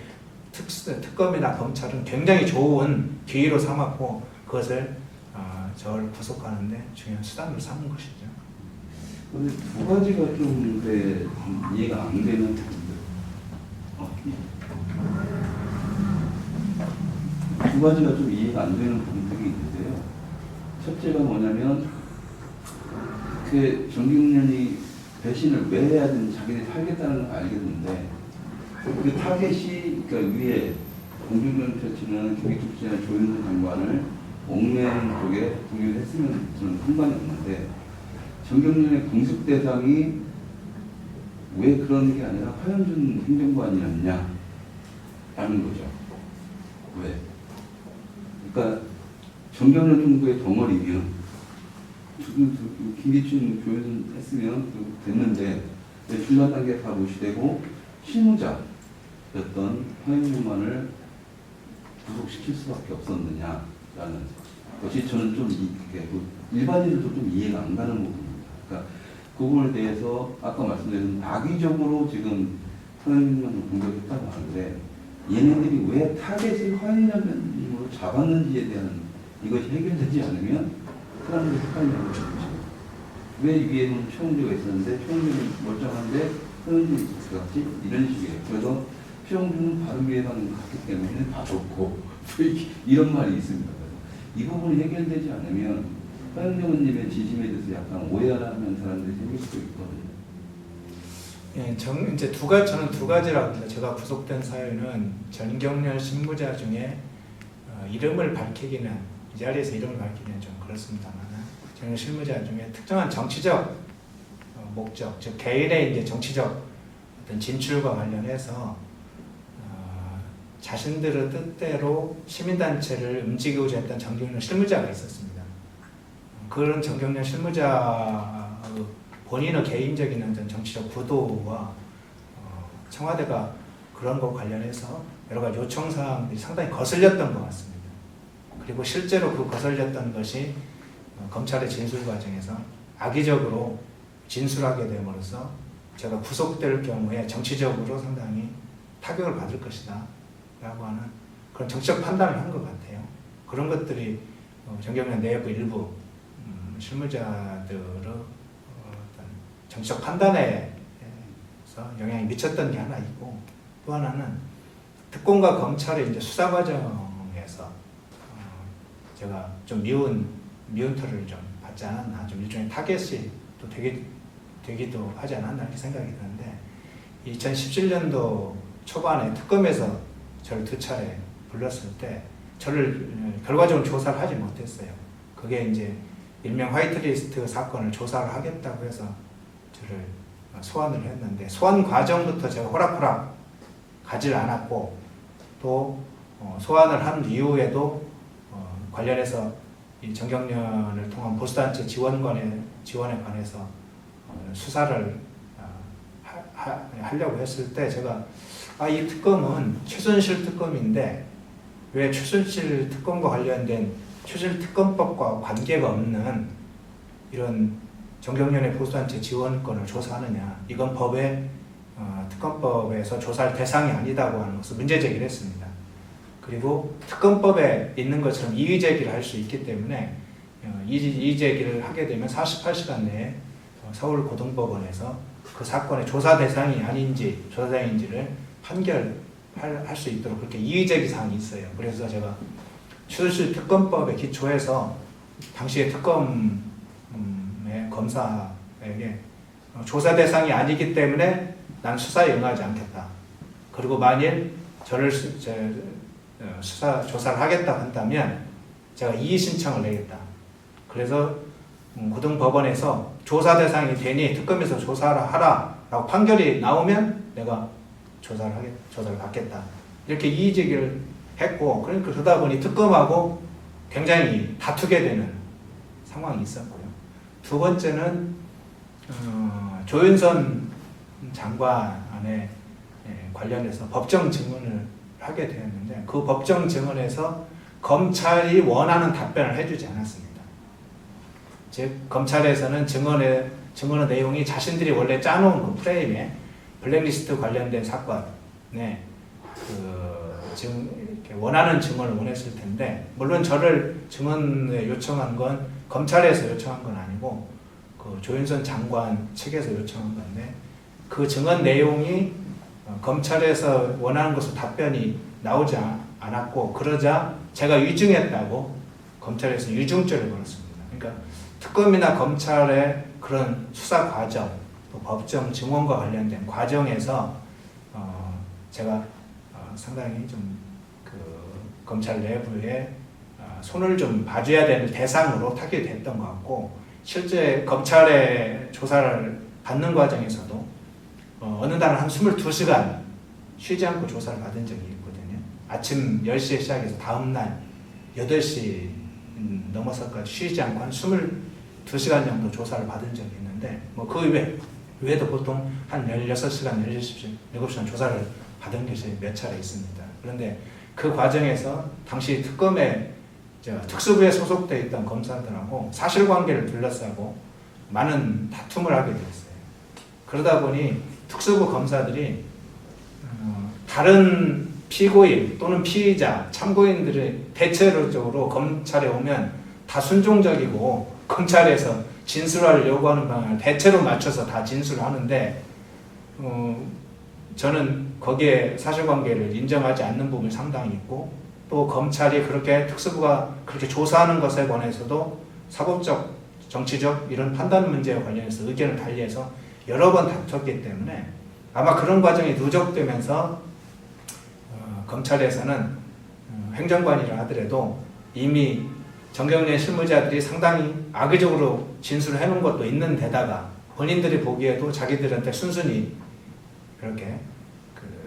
특검이나 검찰은 굉장히 좋은 기회로 삼았고 그것을 저를 구속하는데 중요한 수단으로 삼은 것이죠. 근데 두 가지가 좀 이해가 안 되는 두 가지가 좀 이해가 안 되는 부분들이 있는데요. 첫째가 뭐냐면 그 정경련이 배신을 왜 해야 되는지 자기들이 살겠다는 걸 알겠는데 그 타겟이 그러니까 위에 공중전 처치는 기획국제는 조윤선 장관을 옥매는 쪽에 동의를 했으면 저는 상관이 없는데 정경련의 공습 대상이 왜 그런 게 아니라 화현준 행정관이었냐 라는 거죠. 왜? 그러니까 정경련 정도의 덩어리면 김기춘 조윤선 했으면 됐는데 왜 중간 단계 다 무시되고 실무자였던 화현준만을 구속시킬 수밖에 없었느냐라는 것이 저는 좀 일반인들도 좀 이해가 안 가는 부분입니다. 그러니까 그 부분에 대해서 아까 말씀드린 악의적으로 지금 화현준만을 공격했다고 하는데 얘네들이 왜 타겟을 화현준으로 잡았는지에 대한 이것이 해결되지 않으면 사람들이 헷갈리는 거죠. 왜 위에는 최홍주가 있었는데 최홍주는 멀쩡한데 화현준이 어떻게 갔지? 이런 식이에요. 그래서 최홍준은 바른미래당 갔기 때문에 다 좋고 이런 말이 있습니다. 이 부분이 해결되지 않으면 화영정원님의 진심에 대해서 약간 오해하는 사람들이 생길 수도 있거든요. 예, 이제 저는 두 가지라고 합니다. 제가 구속된 사유는 전경련 실무자 중에 이름을 밝히기는 이 자리에서 이름을 밝히기는 좀 그렇습니다만 전경련 실무자 중에 특정한 정치적 목적, 즉 개인의 이제 정치적 어떤 진출과 관련해서 자신들의 뜻대로 시민단체를 움직이고자 했던 정경련 실무자가 있었습니다. 그런 정경련 실무자 본인의 개인적인 어떤 정치적 구도와 청와대가 그런 것 관련해서 여러 가지 요청사항들이 상당히 거슬렸던 것 같습니다. 그리고 실제로 그 거슬렸던 것이 검찰의 진술 과정에서 악의적으로 진술하게 됨으로써 제가 구속될 경우에 정치적으로 상당히 타격을 받을 것이다 라고 하는 그런 정치적 판단을 한 것 같아요. 그런 것들이 정경련 내부 일부 실무자들의 어떤 정치적 판단에서 영향이 미쳤던 게 하나 있고, 또 하나는 특검과 검찰의 이제 수사 과정에서 제가 좀 미운 털을 좀 받지 않았나, 좀 일종의 타겟이 또 되기도 하지 않았나 이렇게 생각이 드는데, 2017년도 초반에 특검에서 저를 2차례 불렀을 때 저를 결과적으로 조사를 하지 못했어요. 그게 이제 일명 화이트리스트 사건을 조사를 하겠다고 해서 저를 소환을 했는데, 소환 과정부터 제가 호락호락 가지 않았고, 또 소환을 한 이후에도 관련해서 이 정경련을 통한 보수단체 지원에 관해서 수사를 하려고 했을 때 제가 이 특검은 최순실 특검인데 왜 최순실 특검과 관련된 최순실 특검법과 관계가 없는 이런 정경련의 보수단체 지원권을 조사하느냐, 이건 특검법에서 조사할 대상이 아니다고 하는 것을 문제 제기를 했습니다. 그리고 특검법에 있는 것처럼 이의 제기를 할 수 있기 때문에 이의 제기를 하게 되면 48시간 내에 서울고등법원에서 그 사건의 조사 대상이 아닌지 조사 대상인지를 판결할 수 있도록 그렇게 이의 제기 사항이 있어요. 그래서 제가 최순실 특검법에 기초해서 당시의 특검의 검사에게 조사 대상이 아니기 때문에 난 수사에 응하지 않겠다. 그리고 만일 저를 조사를 하겠다 한다면 제가 이의 신청을 내겠다. 그래서 고등법원에서 조사 대상이 되니 특검에서 조사를 하라라고 판결이 나오면 내가 조사를 받겠다. 이렇게 이의 제기를 했고, 그러니까 그러다 보니 특검하고 굉장히 다투게 되는 상황이 있었고요. 두 번째는 조윤선 장관에 관련해서 법정 증언을 하게 되었는데, 그 법정 증언에서 검찰이 원하는 답변을 해주지 않았습니다. 즉 검찰에서는 증언의 내용이 자신들이 원래 짜놓은 그 프레임에 블랙리스트 관련된 사건에 원하는 증언을 원했을 텐데, 물론 저를 증언에 요청한 건 검찰에서 요청한 건 아니고 그 조윤선 장관 측에서 요청한 건데, 그 증언 내용이 검찰에서 원하는 것으로 답변이 나오지 않았고, 그러자 제가 위증했다고 검찰에서 유증죄를 걸었습니다. 그러니까 특검이나 검찰의 그런 수사 과정, 또 법정 증언과 관련된 과정에서 제가 상당히 좀 검찰 내부에 손을 좀 봐줘야 되는 대상으로 타결됐던 것 같고, 실제 검찰의 조사를 받는 과정에서도 어느 날은 한 22시간 쉬지 않고 조사를 받은 적이 있거든요. 아침 10시에 시작해서 다음날 8시 넘어서까지 쉬지 않고 한 22시간 정도 조사를 받은 적이 있는데, 뭐 그 외에도 보통 한 16시간, 17시간 조사를 받은 것이 몇 차례 있습니다. 그런데 그 과정에서 당시 특검에 특수부에 소속되어 있던 검사들하고 사실관계를 둘러싸고 많은 다툼을 하게 됐어요. 그러다 보니 특수부 검사들이 다른 피고인 또는 피의자, 참고인들의 대체적으로 검찰에 오면 다 순종적이고 검찰에서 진술을 요구하는 방향을 대체로 맞춰서 다 진술을 하는데, 저는 거기에 사실관계를 인정하지 않는 부분이 상당히 있고, 또 검찰이 그렇게 특수부가 그렇게 조사하는 것에 관해서도 사법적, 정치적 이런 판단 문제와 관련해서 의견을 달리해서 여러 번 다퉜기 때문에 아마 그런 과정이 누적되면서 검찰에서는 행정관이라 하더라도 이미 정경련 실무자들이 상당히 악의적으로 진술을 해놓은 것도 있는 데다가 본인들이 보기에도 자기들한테 순순히 그렇게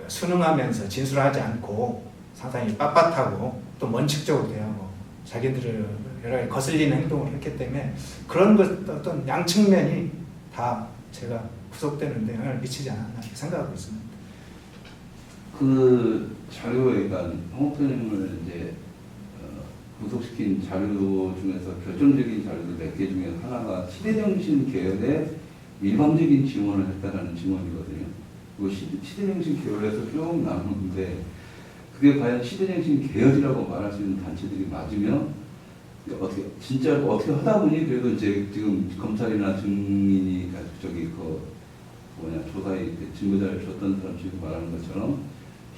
순응하면서 진술하지 않고 상당히 빳빳하고 또 원칙적으로 대하고 자기들을 여러 가지 거슬리는 행동을 했기 때문에 그런 것 어떤 양측면이 다 제가 구속되는 데 영향을 미치지 않았나 이렇게 생각하고 있습니다. 그 자료에 홍 의원님을 이제 구속시킨 자료 중에서 결정적인 자료들 4개 중에 하나가 시대정신 계열의 일방적인 지원을 했다라는 증언이거든요. 그 시대정신 계열에서 쭉 나오는데 그게 과연 시대정신 계열이라고 말할 수 있는 단체들이 맞으면 어떻게 진짜로 어떻게 하다 보니 그래도 이제 지금 검찰이나 증인이 조사에 증거자를 줬던 사람 지금 말하는 것처럼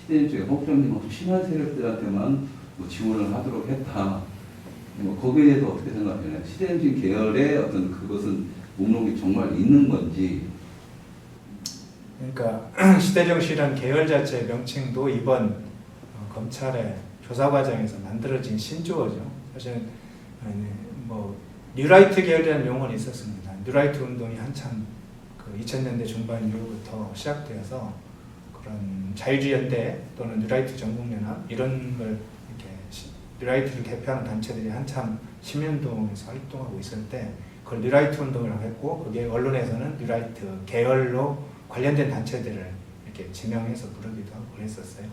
시대정신 혹정님하고 친한 세력들한테만 뭐 지원을 하도록 했다. 뭐 거기에 대해서 어떻게 생각하나요? 시대정신 계열의 어떤 그것은 목록이 정말 있는 건지. 그러니까 시대정신이라는 계열 자체의 명칭도 이번 검찰의 조사 과정에서 만들어진 신조어죠. 사실 뭐 뉴라이트 계열이라는 용어는 있었습니다. 뉴라이트 운동이 한참 그 2000년대 중반 이후부터 시작되어서 그런 자유주의연대 또는 뉴라이트 전국연합 이런 걸 이렇게 뉴라이트를 대표하는 단체들이 한참 시민운동에서 활동하고 있을 때 그걸 뉴라이트 운동이라고 했고, 그게 언론에서는 뉴라이트 계열로 관련된 단체들을 이렇게 지명해서 부르기도 하고 그랬었어요.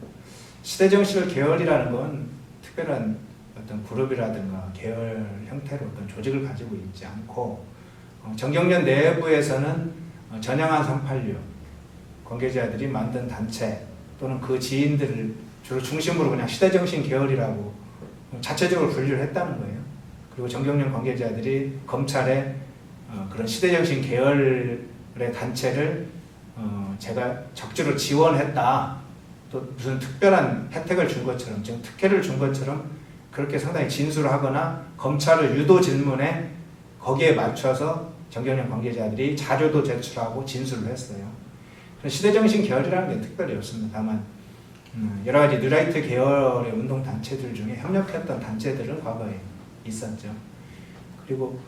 시대정신 계열이라는 건 특별한 어떤 그룹이라든가 계열 형태로 어떤 조직을 가지고 있지 않고, 정경련 내부에서는 전향한 386 관계자들이 만든 단체 또는 그 지인들을 주로 중심으로 그냥 시대정신 계열이라고 자체적으로 분류를 했다는 거예요. 그리고 정경련 관계자들이 검찰의 그런 시대정신 계열의 단체를 제가 적극적으로 지원했다, 또 무슨 특별한 혜택을 준 것처럼, 지금 특혜를 준 것처럼 그렇게 상당히 진술을 하거나 검찰의 유도 질문에 거기에 맞춰서 정경련 관계자들이 자료도 제출하고 진술을 했어요. 시대정신 계열이라는 게 특별히 없습니다. 다만 여러 가지 뉴라이트 계열의 운동 단체들 중에 협력했던 단체들은 과거에 있었죠. 그리고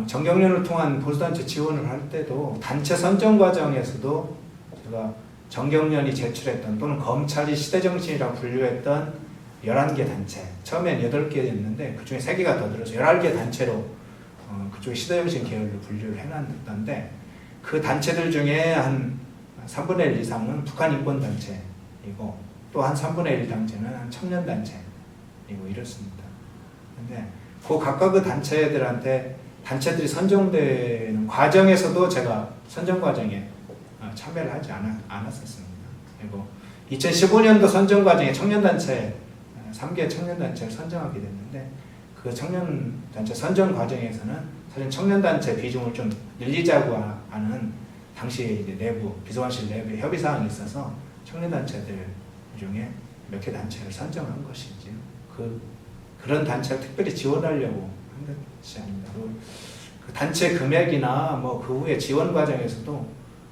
정경련을 통한 보수단체 지원을 할 때도 단체 선정 과정에서도 제가 정경련이 제출했던 또는 검찰이 시대정신이라고 분류했던 11개 단체, 처음엔 8개였는데 그 중에 3개가 더 들어서 11개 단체로 그쪽 시대정신 계열로 분류를 해놨는데, 그 단체들 중에 한 3분의 1 이상은 북한 인권단체이고 또 한 3분의 1 단체는 청년단체이고 이렇습니다. 근데 그 각각 그 단체들이 선정되는 과정에서도 제가 선정 과정에 참여를 하지 않았었습니다. 그리고 2015년도 선정 과정에 청년단체 3개 청년단체를 선정하게 됐는데, 그 청년단체 선정 과정에서는 사실 청년단체 비중을 좀 늘리자고 하는 당시에 이제 내부 비서관실 내부에 협의 사항이 있어서 청년단체들 중에 몇 개 단체를 선정한 것이지 그런 단체를 특별히 지원하려고 한 것이 아닙니다. 그 단체 금액이나 뭐 그 후에 지원 과정에서도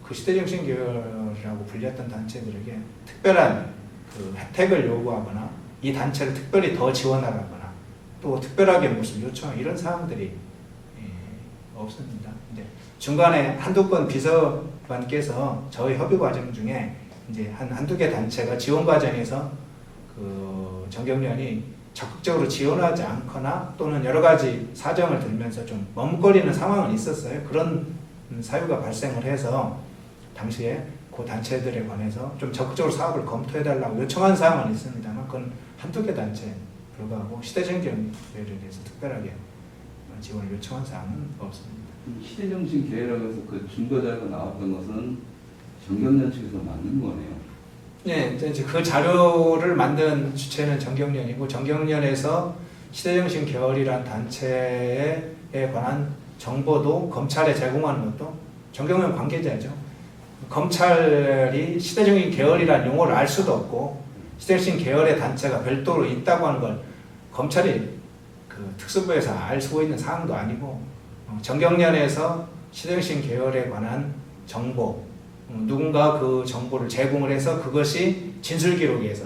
그 시대정신 계열이라고 불렸던 단체들에게 특별한 그 혜택을 요구하거나 이 단체를 특별히 더 지원하라거나 또 특별하게 무슨 요청 이런 사항들이 없습니다. 이제 중간에 한두 건 비서관께서 저희 협의 과정 중에 이제 한두 개 단체가 지원 과정에서 그 정경련이 적극적으로 지원하지 않거나 또는 여러 가지 사정을 들면서 좀 머뭇거리는 상황은 있었어요. 그런 사유가 발생을 해서 당시에 그 단체들에 관해서 좀 적극적으로 사업을 검토해달라고 요청한 사항은 있습니다만 그건 한두 개 단체에 불과하고 시대정신계열에 대해서 특별하게 지원을 요청한 사항은 없습니다. 시대정신계열라고 해서 그 준거자료가 나왔던 것은 정경련 측에서 만든 거네요. 네, 이제 그 자료를 만든 주체는 정경련이고 정경련에서 시대정신계열이란 단체에 관한 정보도 검찰에 제공하는 것도 정경련 관계자죠. 검찰이 시대정신계열이란 용어를 알 수도 없고 시대정신계열의 단체가 별도로 있다고 하는 걸 검찰이 그 특수부에서 알 수 있는 사항도 아니고 정경련에서 시대정신계열에 관한 정보 누군가 그 정보를 제공을 해서 그것이 진술기록에서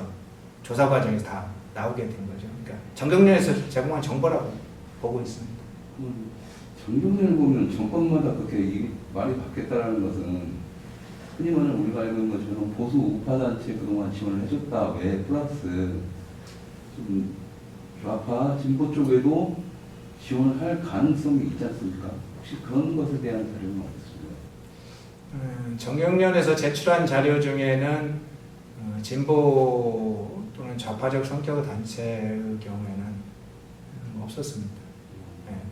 조사 과정에서 다 나오게 된 거죠. 그러니까 정경련에서 제공한 정보라고 보고 있습니다. 정경련을 보면 정권마다 그렇게 말이 바뀌었다는 것은 흔히 말하는 우리가 알고 있는 것처럼 보수 우파단체 그동안 지원을 해줬다 외에 플러스 좀 좌파 진보 쪽에도 지원을 할 가능성이 있지 않습니까? 혹시 그런 것에 대한 자료는 없으신가요? 정경련에서 제출한 자료 중에는 진보 또는 좌파적 성격의 단체의 경우에는 없었습니다.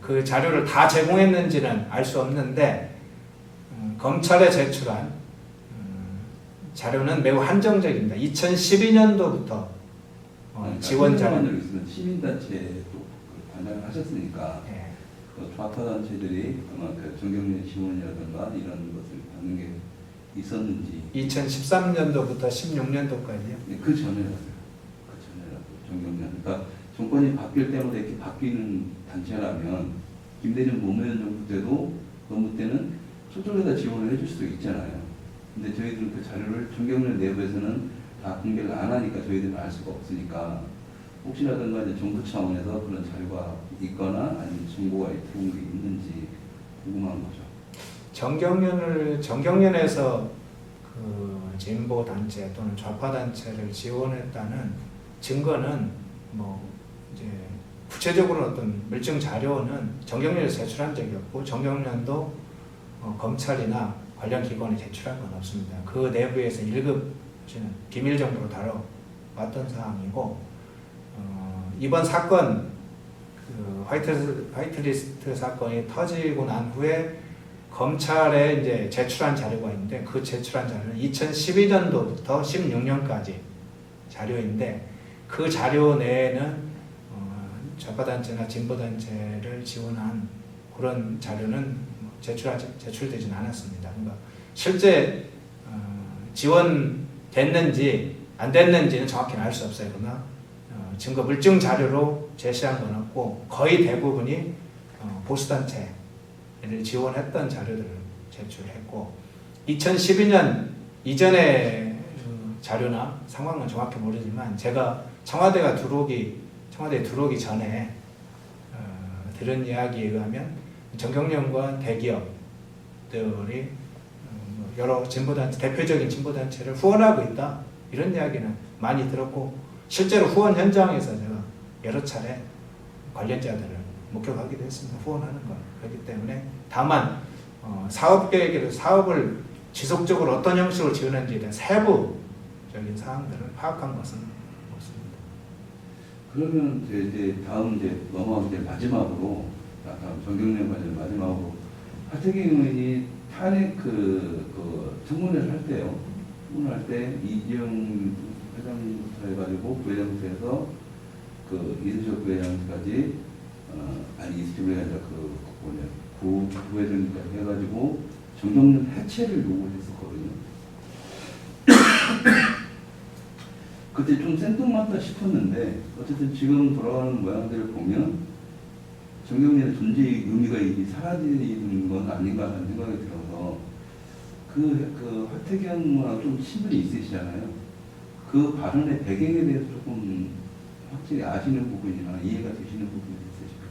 그 자료를 다 제공했는지는 알 수 없는데 검찰에 제출한 자료는 매우 한정적입니다. 2012년도부터 지원 자료를 있으면 시민단체도 반장을 하셨으니까 네. 그 좌파 단체들이 아마 그 정경련 지원이라든가 이런 것을 받는 게 있었는지 2013년도부터 16년도까지요. 그 전에라서요. 그 전에라도 정경련 그러니까 정권이 바뀔 때마다 이렇게 바뀌는 단체라면 김대중 노무현 정부 때도 노무 때는 저쪽에다 지원을 해줄 수도 있잖아요. 근데 저희들은 그 자료를 정경련 내부에서는 다 공개를 안 하니까 저희들은 알 수가 없으니까 혹시라든가 이제 정부 차원에서 그런 자료가 있거나 아니면 정보가 들어온 게 있는지 궁금한 거죠. 정경련에서 그 진보 단체 또는 좌파 단체를 지원했다는 증거는 뭐 이제 구체적으로 어떤 물증 자료는 정경련에서 제출한 적이 없고 정경련도 검찰이나 관련 기관에 제출한 건 없습니다. 그 내부에서 1급 비밀 정도로 다뤄왔던 사항이고 이번 사건 그 화이트리스트 사건이 터지고 난 후에 검찰에 이제 제출한 자료가 있는데 그 제출한 자료는 2012년도부터 16년까지 자료인데 그 자료 내에는 좌파단체나 진보단체를 지원한 그런 자료는 제출되지는 않았습니다. 그러니까 실제 지원됐는지 안 됐는지는 정확히 알 수 없어요. 그러나 증거 물증 자료로 제시한 건 없고 거의 대부분이 보수단체를 지원했던 자료들을 제출했고 2012년 이전의 자료나 상황은 정확히 모르지만 제가 청와대에 들어오기 전에 들은 이야기에 의하면 정경련과 대기업들이 여러 진보단체, 대표적인 진보단체를 후원하고 있다 이런 이야기는 많이 들었고 실제로 후원 현장에서 제가 여러 차례 관련자들을 목격하기도 했습니다. 후원하는 걸. 그렇기 때문에 다만 사업 계획에서 사업을 지속적으로 어떤 형식으로 지원하는지에 대한 세부적인 사항들을 파악한 것은 없습니다. 그러면 이제 다음 이제 넘어가면 이제 마지막으로 다음 정경련 관련 마지막으로 하태경 의원이 탄핵 그 청문회를 할 때요. 청문회 할 때 이재용 회장부터 해가지고 부회장부터 해서 그 이수철 부회장까지 이수철 부회장이 아니라 부회장까지 해가지고 정경련 해체를 요구했었거든요. 그때 좀 생뚱맞다 싶었는데 어쨌든 지금 돌아가는 모양들을 보면 정경련의 존재의 의미가 이미 사라지는 건 아닌가 하는 생각이 들어서 그 하태경과 좀 친분이 있으시잖아요. 그 발언의 배경에 대해서 조금 확실히 아시는 부분이나 이해가 되시는 부분이 있으실까요?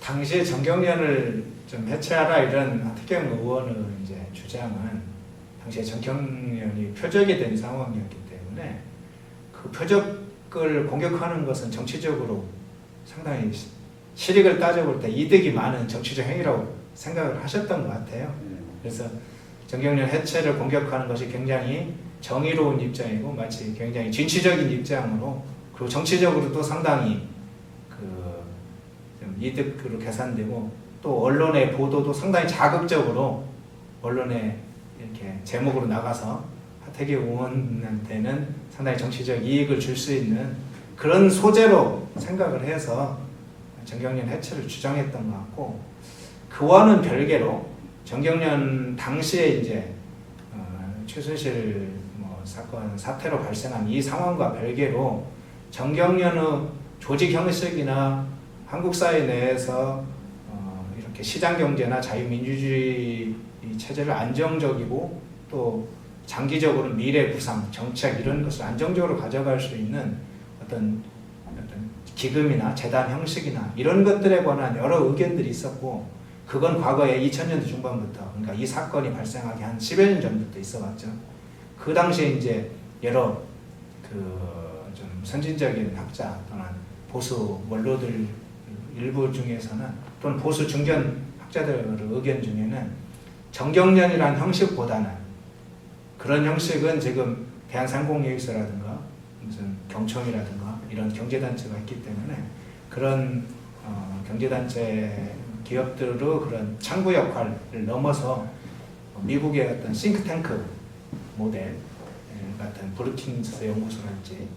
당시에 정경련을 좀 해체하라 이런 하태경 의원의 이제 주장은 당시에 정경련이 표적이 된 상황이었기 때문에 그 표적을 공격하는 것은 정치적으로 상당히 실익을 따져볼 때 이득이 많은 정치적 행위라고 생각을 하셨던 것 같아요. 그래서 정경련 해체를 공격하는 것이 굉장히 정의로운 입장이고 마치 굉장히 진취적인 입장으로 그리고 정치적으로도 상당히 좀 이득으로 계산되고 또 언론의 보도도 상당히 자극적으로 언론에 이렇게 제목으로 나가서 하태경 의원한테는 상당히 정치적 이익을 줄 수 있는 그런 소재로 생각을 해서 정경련 해체를 주장했던 것 같고 그와는 별개로 정경련 당시에 이제 최순실 사건 사태로 발생한 이 상황과 별개로 정경련의 조직 형식이나 한국 사회 내에서 이렇게 시장 경제나 자유민주주의 체제를 안정적이고 또 장기적으로 미래 구상 정책 이런 것을 안정적으로 가져갈 수 있는 어떤 기금이나 재단 형식이나 이런 것들에 관한 여러 의견들이 있었고 그건 과거에 2000년대 중반부터 그러니까 이 사건이 발생하기 한 10여 년 전부터 있어왔죠. 그 당시에 이제 여러 좀 선진적인 학자 또는 보수 원로들 일부 중에서는 또는 보수 중견 학자들의 의견 중에는 정경련이라는 형식보다는 그런 형식은 지금 대한상공회의소라든가 무슨 경총이라든가 이런 경제단체가 있기 때문에 그런 경제단체 기업들의 그런 창구 역할을 넘어서 미국의 어떤 싱크탱크 모델 같은 브루킹스 연구소랄지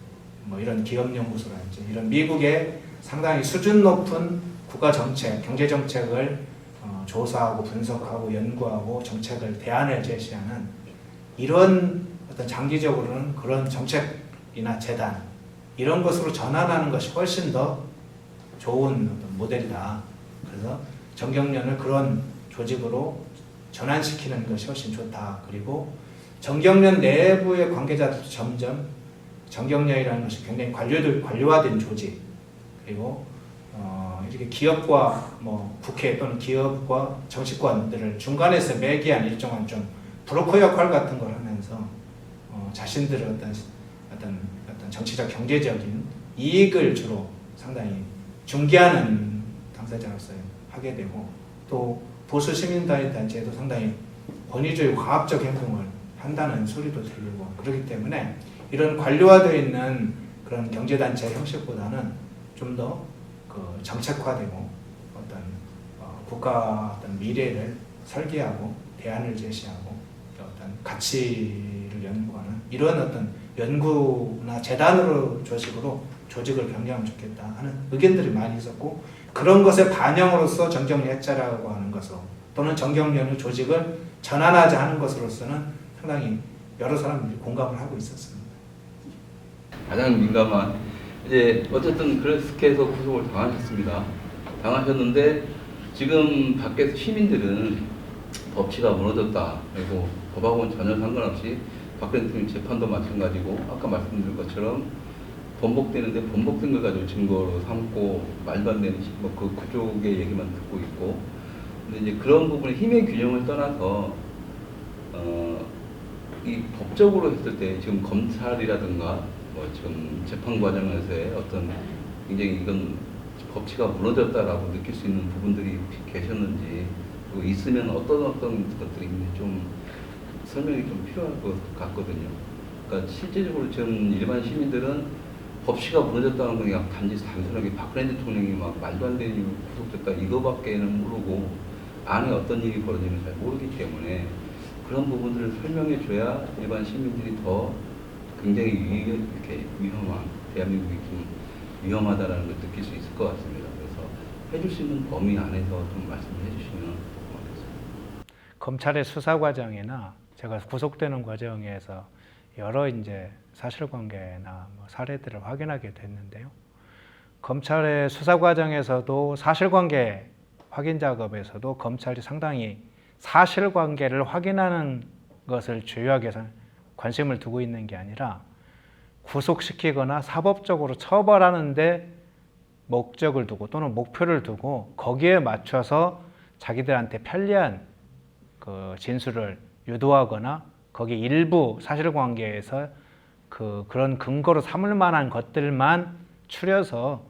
이런 기업 연구소랄지 이런 미국의 상당히 수준 높은 국가 정책, 경제 정책을 조사하고 분석하고 연구하고 정책을 대안을 제시하는 이런 어떤 장기적으로는 그런 정책이나 재단 이런 것으로 전환하는 것이 훨씬 더 좋은 어떤 모델이다. 그래서 정경련을 그런 조직으로 전환시키는 것이 훨씬 좋다. 그리고 정경련 내부의 관계자들도 점점 정경련이라는 것이 굉장히 관료화된 조직 그리고 이렇게 기업과 국회 또는 기업과 정치권들을 중간에서 매개한 일정한 좀 브로커 역할 같은 걸 하면서 자신들의 어떤 정치적 경제적인 이익을 주로 상당히 중개하는 당사자로서 하게 되고 또 보수 시민단체에도 상당히 권위주의 과학적 행동을 한다는 소리도 들리고 그렇기 때문에 이런 관료화되어 있는 그런 경제단체 형식보다는 좀 더 정책화되고 어떤 국가 어떤 미래를 설계하고 대안을 제시하고 어떤 가치를 연구하는 이런 어떤 연구나 재단으로 조직을 변경하면 좋겠다 하는 의견들이 많이 있었고 그런 것의 반영으로서 정경련 해체라고 하는 것으로 또는 정경련의 조직을 전환하지 하는 것으로서는 상당히 여러 사람들이 공감을 하고 있었습니다. 가장 민감한 이제 어쨌든 그렇게 해서 구속을 당하셨습니다. 당하셨는데 지금 밖에서 시민들은 법치가 무너졌다. 그리고 법하고는 전혀 상관없이 박근혜 대통령 재판도 마찬가지고 아까 말씀드린 것처럼 번복되는데 번복된 걸 가지고 증거로 삼고 말도 안 되는 그 구족의 얘기만 듣고 있고 근데 이제 그런 부분에 힘의 균형을 떠나서 이 법적으로 했을 때 지금 검찰이라든가 지금 재판 과정에서의 어떤 굉장히 이건 법치가 무너졌다라고 느낄 수 있는 부분들이 혹시 계셨는지 그리고 있으면 어떤 것들이 있는지 좀 설명이 좀 필요할 것 같거든요. 그러니까 실제적으로 지금 일반 시민들은 법치가 무너졌다는 건 그냥 단순하게 박근혜 대통령이 막 말도 안 되는 이유로 구속됐다 이거밖에는 모르고 안에 어떤 일이 벌어지는지 잘 모르기 때문에 그런 부분들을 설명해 줘야 일반 시민들이 더 굉장히 이렇게 위험한 대한민국이 좀 위험하다라는 걸 느낄 수 있을 것 같습니다. 그래서 해줄 수 있는 범위 안에서 좀 말씀을 해주시면 고맙겠습니다. 검찰의 수사 과정이나 제가 구속되는 과정에서 여러 이제 사실관계나 사례들을 확인하게 됐는데요. 검찰의 수사 과정에서도 사실관계 확인 작업에서도 검찰이 상당히 사실관계를 확인하는 것을 주요하게 관심을 두고 있는 게 아니라 구속시키거나 사법적으로 처벌하는데 목적을 두고 또는 목표를 두고 거기에 맞춰서 자기들한테 편리한 그 진술을 유도하거나 거기 일부 사실관계에서 그런 근거로 삼을 만한 것들만 추려서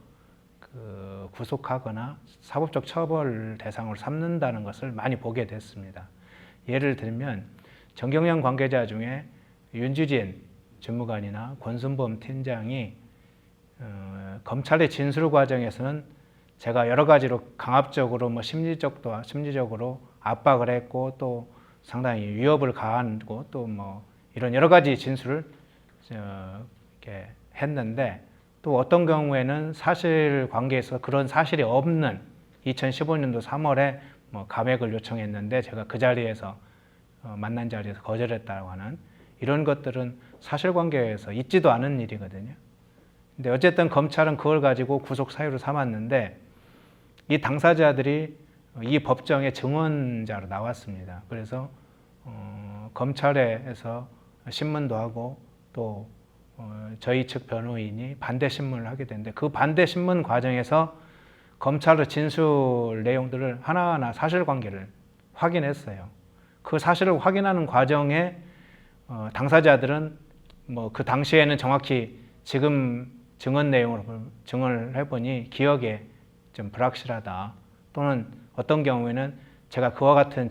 구속하거나 사법적 처벌 대상으로 삼는다는 것을 많이 보게 됐습니다. 예를 들면 정경련 관계자 중에 윤주진 주무관이나 권순범 팀장이 검찰의 진술 과정에서는 제가 여러 가지로 강압적으로 심리적으로 압박을 했고 또 상당히 위협을 가하고 또 이런 여러 가지 진술을 이렇게 했는데 또 어떤 경우에는 사실관계에서 그런 사실이 없는 2015년도 3월에 감액을 요청했는데 제가 그 자리에서 만난 자리에서 거절했다고 하는 이런 것들은 사실관계에서 있지도 않은 일이거든요. 근데 어쨌든 검찰은 그걸 가지고 구속 사유로 삼았는데 이 당사자들이 이 법정의 증언자로 나왔습니다. 그래서 검찰에서 신문도 하고 또 저희 측 변호인이 반대 신문을 하게 되는데 그 반대 신문 과정에서 검찰의 진술 내용들을 하나하나 사실관계를 확인했어요. 그 사실을 확인하는 과정에 당사자들은 그 당시에는 정확히 지금 증언 내용으로 증언을 해보니 기억에 좀 불확실하다 또는 어떤 경우에는 제가 그와 같은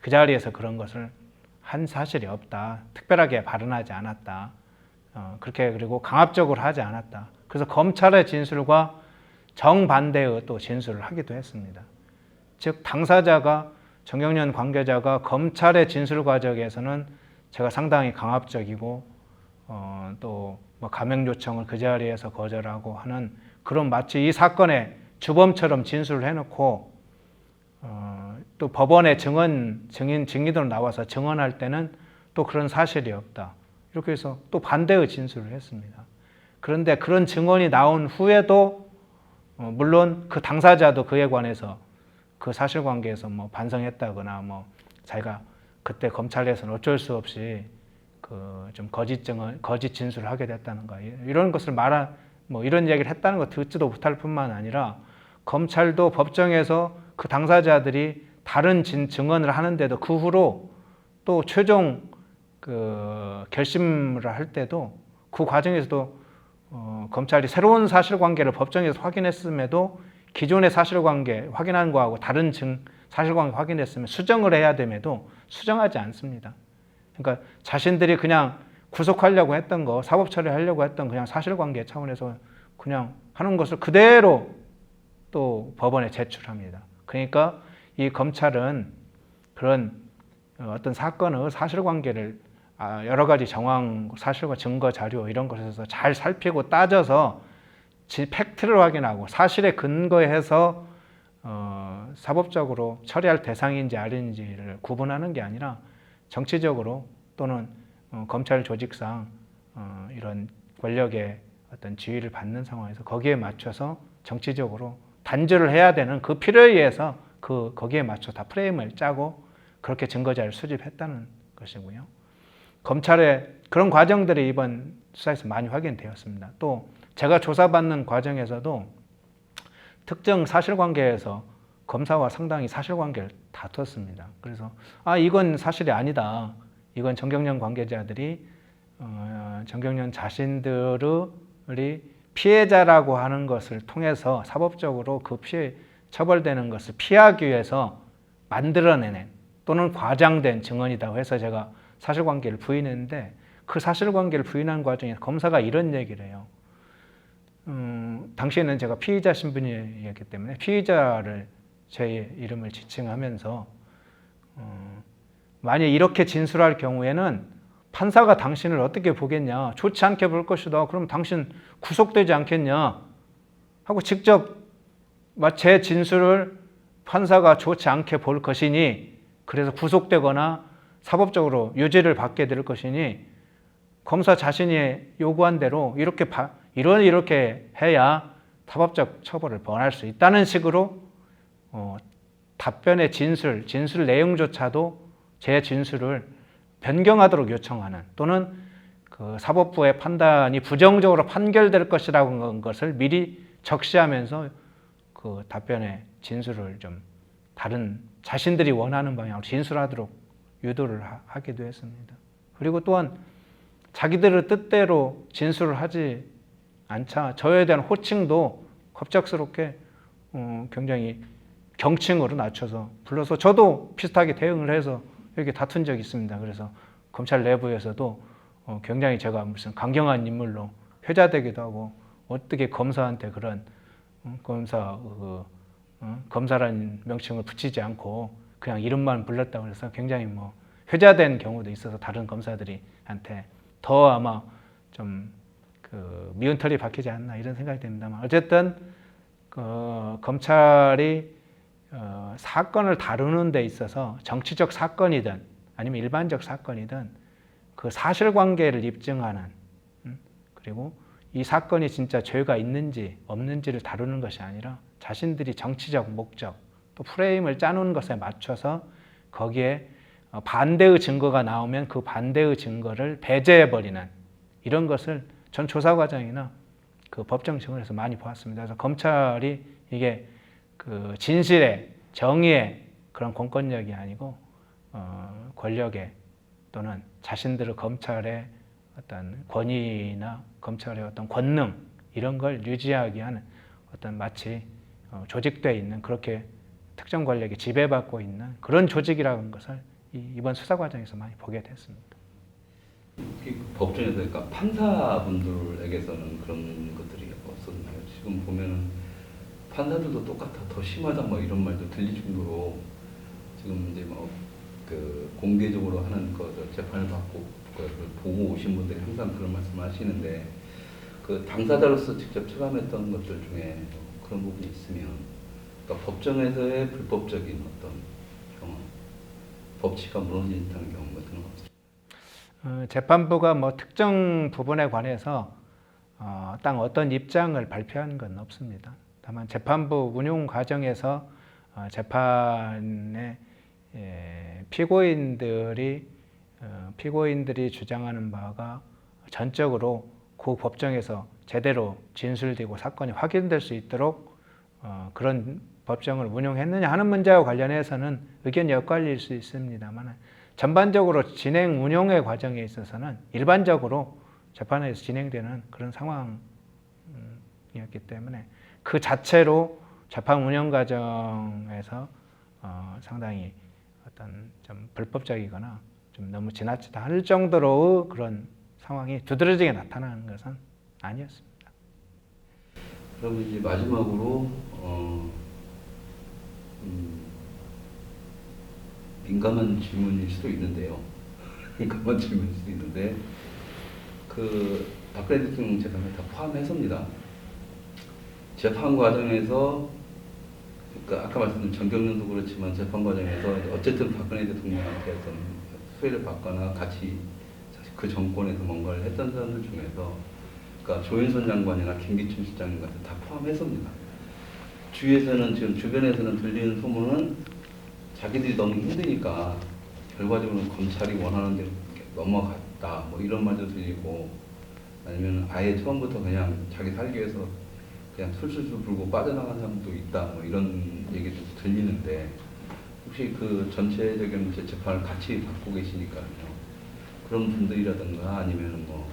그 자리에서 그런 것을 한 사실이 없다. 특별하게 발언하지 않았다. 그렇게 그리고 강압적으로 하지 않았다. 그래서 검찰의 진술과 정반대의 또 진술을 하기도 했습니다. 즉 당사자가 정경련 관계자가 검찰의 진술 과정에서는 제가 상당히 강압적이고 또 감액 요청을 그 자리에서 거절하고 하는 그런 마치 이 사건의 주범처럼 진술을 해놓고 또 법원에 증인으로 나와서 증언할 때는 또 그런 사실이 없다. 이렇게 해서 또 반대의 진술을 했습니다. 그런데 그런 증언이 나온 후에도 물론 그 당사자도 그에 관해서 그 사실관계에서 반성했다거나 자기가 그때 검찰에서는 어쩔 수 없이 좀 거짓 진술을 하게 됐다는 거 이런 것을 이런 얘기를 했다는 거 듣지도 못할 뿐만 아니라 검찰도 법정에서 그 당사자들이 다른 증언을 하는데도 그 후로 또 최종 결심을 할 때도 그 과정에서도 검찰이 새로운 사실관계를 법정에서 확인했음에도 기존의 사실관계 확인한 거하고 다른 사실관계 확인했으면 수정을 해야 됨에도 수정하지 않습니다. 그러니까 자신들이 그냥 구속하려고 했던 거, 사법 처리하려고 했던 그냥 사실관계 차원에서 그냥 하는 것을 그대로 또 법원에 제출합니다. 그러니까 이 검찰은 그런 어떤 사건의 사실관계를 여러 가지 정황, 사실과 증거, 자료 이런 것에서 잘 살피고 따져서 팩트를 확인하고 사실에 근거해서 사법적으로 처리할 대상인지 아닌지를 구분하는 게 아니라 정치적으로 또는 검찰 조직상 이런 권력의 어떤 지위를 받는 상황에서 거기에 맞춰서 정치적으로 단죄를 해야 되는 그 필요에 의해서 거기에 맞춰 다 프레임을 짜고 그렇게 증거자를 수집했다는 것이고요. 검찰의 그런 과정들이 이번 수사에서 많이 확인되었습니다. 또 제가 조사받는 과정에서도 특정 사실관계에서 검사와 상당히 사실관계를 다퉜습니다. 그래서 이건 사실이 아니다. 이건 정경련 관계자들이 정경련 자신들이 피해자라고 하는 것을 통해서 사법적으로 그 피해 처벌되는 것을 피하기 위해서 만들어내는 또는 과장된 증언이라고 해서 제가 사실관계를 부인했는데 그 사실관계를 부인한 과정에 검사가 이런 얘기를 해요. 당시에는 제가 피의자 신분이었기 때문에 피의자를 제 이름을 지칭하면서 만약 이렇게 진술할 경우에는 판사가 당신을 어떻게 보겠냐, 좋지 않게 볼 것이다. 그럼 당신 구속되지 않겠냐 하고 직접 제 진술을 판사가 좋지 않게 볼 것이니 그래서 구속되거나 사법적으로 유죄를 받게 될 것이니 검사 자신이 요구한 대로 이렇게 해야 사법적 처벌을 범할 수 있다는 식으로 답변의 진술 내용조차도 제 진술을 변경하도록 요청하는 또는 그 사법부의 판단이 부정적으로 판결될 것이라고 한 것을 미리 적시하면서 그 답변의 진술을 좀 다른 자신들이 원하는 방향으로 진술하도록 유도를 하기도 했습니다. 그리고 또한 자기들의 뜻대로 진술을 하지 않자 저에 대한 호칭도 갑작스럽게 굉장히 경칭으로 낮춰서 불러서 저도 비슷하게 대응을 해서 이렇게 다툰 적이 있습니다. 그래서 검찰 내부에서도 굉장히 제가 무슨 강경한 인물로 회자되기도 하고 어떻게 검사한테 그런 검사라는 명칭을 붙이지 않고 그냥 이름만 불렀다고 해서 굉장히 뭐 회자된 경우도 있어서 다른 검사들이한테 더 아마 좀 그 미운 털이 박히지 않나 이런 생각이 듭니다만 어쨌든 검찰이 사건을 다루는 데 있어서 정치적 사건이든 아니면 일반적 사건이든 그 사실관계를 입증하는 그리고 이 사건이 진짜 죄가 있는지 없는지를 다루는 것이 아니라 자신들이 정치적 목적 또 프레임을 짜놓은 것에 맞춰서 거기에 반대의 증거가 나오면 그 반대의 증거를 배제해버리는 이런 것을 전 조사 과정이나 그 법정 증언에서 많이 보았습니다. 그래서 검찰이 이게 그 진실의 정의의 그런 공권력이 아니고 권력의 또는 자신들의 검찰의 어떤 권위나 검찰의 어떤 권능 이런 걸 유지하기 위한 어떤 마치 조직되어 있는 그렇게 특정 권력에 지배받고 있는 그런 조직이라는 것을 이번 수사 과정에서 많이 보게 됐습니다. 법정에서 그러니까 판사분들에게서는 그런 것들이 없었나요? 지금 보면은 판사들도 똑같아 더 심하다 뭐 이런 말도 들릴 정도로 지금 이제 뭐 그 공개적으로 하는 그 재판을 받고 그걸 보고 오신 분들이 항상 그런 말씀을 하시는데 그 당사자로서 직접 체감했던 것들 중에 그런 부분이 있으면 그러니까 법정에서의 불법적인 어떤 경험, 법치가 무너진다는 경험 같은 건 없어요. 재판부가 뭐 특정 부분에 관해서 딱 어떤 입장을 발표한 건 없습니다. 다만 재판부 운용 과정에서 재판의 피고인들이 주장하는 바가 전적으로 그 법정에서 제대로 진술되고 사건이 확인될 수 있도록 그런 법정을 운용했느냐 하는 문제와 관련해서는 의견이 엇갈릴 수 있습니다만 전반적으로 진행 운용의 과정에 있어서는 일반적으로 재판에서 진행되는 그런 상황이었기 때문에 그 자체로 재판 운영 과정에서 상당히 어떤 좀 불법적이거나 좀 너무 지나치다 할 정도로의 그런 상황이 두드러지게 나타나는 것은 아니었습니다. 그러면 이제 마지막으로 민감한 질문일 수도 있는데요. 민감한 질문일 수도 있는데 그 박근혜 대통령 재판을 다 포함해서입니다. 재판 과정에서 그러니까 아까 말씀드린 정경련도 그렇지만 재판 과정에서 어쨌든 박근혜 대통령한테 어떤 수혜를 받거나 같이 그 정권에서 뭔가를 했던 사람들 중에서 그러니까 조윤선 장관이나 김기춘 실장님 같은 다 포함해서입니다. 주위에서는 지금 주변에서는 들리는 소문은 자기들이 너무 힘드니까 결과적으로 검찰이 원하는 대로 넘어갔다 뭐 이런 말도 들리고 아니면 아예 처음부터 그냥 자기 살기 위해서 그냥 술술술 불고 빠져나간 사람도 있다 뭐 이런 얘기도 들리는데 혹시 그 전체적인 재판을 같이 받고 계시니까요. 그런 분들이라든가 아니면 뭐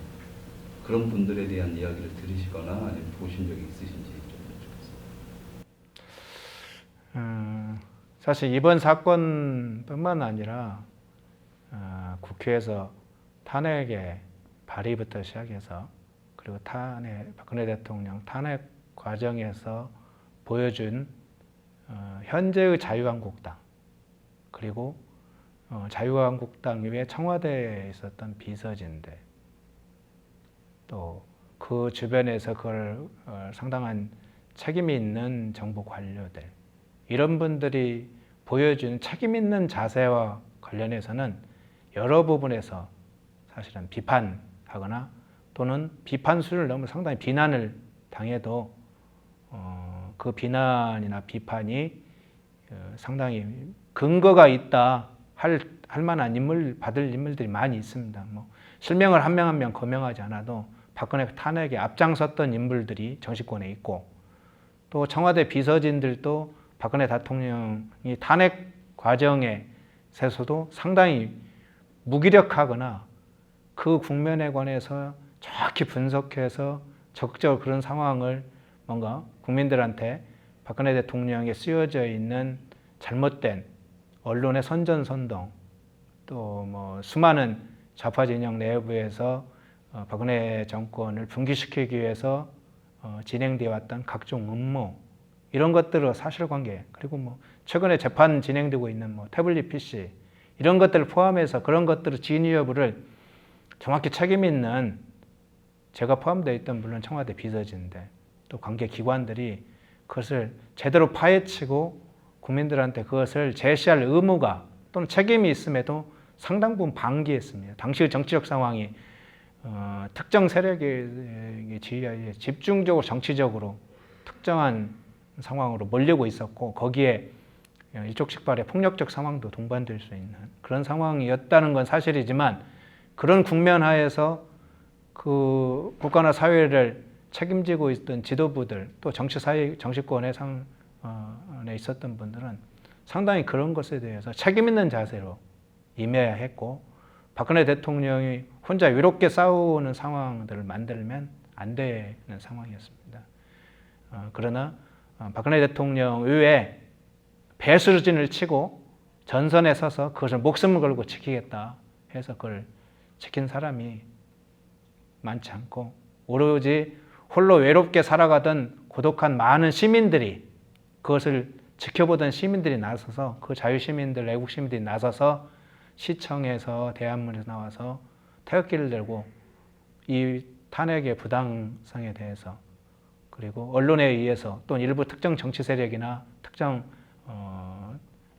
그런 분들에 대한 이야기를 들으시거나 아니면 보신 적이 있으신지 좀 여쭙겠습니다. 사실 이번 사건뿐만 아니라 국회에서 탄핵의 발의부터 시작해서 그리고 박근혜 대통령 탄핵 과정에서 보여준 현재의 자유한국당 그리고 자유한국당 이외에 청와대에 있었던 비서진들 또 그 주변에서 그걸 상당한 책임이 있는 정부 관료들 이런 분들이 보여준 책임 있는 자세와 관련해서는 여러 부분에서 사실은 비판하거나 또는 비판 수를 넘어 상당히 비난을 당해도 그 비난이나 비판이 상당히 근거가 있다 할 만한 받을 인물들이 많이 있습니다. 뭐 실명을 한 명 한 명 거명하지 않아도 박근혜 탄핵에 앞장섰던 인물들이 정치권에 있고 또 청와대 비서진들도 박근혜 대통령이 탄핵 과정에서도 상당히 무기력하거나 그 국면에 관해서 정확히 분석해서 적극적으로 그런 상황을 뭔가 국민들한테 박근혜 대통령에 쓰여져 있는 잘못된 언론의 선전선동 또 뭐 수많은 좌파 진영 내부에서 박근혜 정권을 붕괴시키기 위해서 진행되어 왔던 각종 음모 이런 것들의 사실관계 그리고 뭐 최근에 재판 진행되고 있는 뭐 태블릿 PC 이런 것들을 포함해서 그런 것들의 진위 여부를 정확히 책임 있는 제가 포함되어 있던 물론 청와대 비서진들 또 관계 기관들이 그것을 제대로 파헤치고 국민들한테 그것을 제시할 의무가 또는 책임이 있음에도 상당 부분 방기했습니다. 당시 정치적 상황이 특정 세력의 지위에 집중적으로 정치적으로 특정한 상황으로 몰리고 있었고 거기에 일촉즉발의 폭력적 상황도 동반될 수 있는 그런 상황이었다는 건 사실이지만 그런 국면 하에서 그 국가나 사회를 책임지고 있던 지도부들 또 정치권에 안에 있었던 분들은 상당히 그런 것에 대해서 책임 있는 자세로 임해야 했고 박근혜 대통령이 혼자 외롭게 싸우는 상황들을 만들면 안 되는 상황이었습니다. 그러나 박근혜 대통령 외에 배수진을 치고 전선에 서서 그것을 목숨을 걸고 지키겠다 해서 그걸 지킨 사람이 많지 않고 오로지 홀로 외롭게 살아가던 고독한 많은 시민들이 그것을 지켜보던 시민들이 나서서 그 자유시민들, 애국시민들이 나서서 시청에서 대한문에서 나와서 태극기를 들고 이 탄핵의 부당성에 대해서 그리고 언론에 의해서 또는 일부 특정 정치 세력이나 특정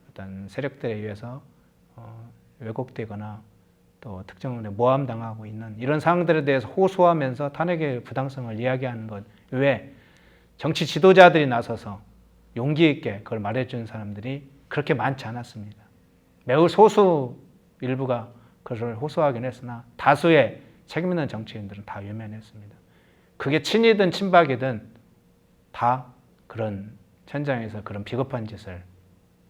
어떤 세력들에 의해서 왜곡되거나 또 특정 모함당하고 있는 이런 상황들에 대해서 호소하면서 탄핵의 부당성을 이야기하는 것 외에 정치 지도자들이 나서서 용기 있게 그걸 말해준 사람들이 그렇게 많지 않았습니다. 매우 소수 일부가 그것을 호소하긴 했으나 다수의 책임 있는 정치인들은 다 외면했습니다. 그게 친이든 친박이든 다 그런 현장에서 그런 비겁한 짓을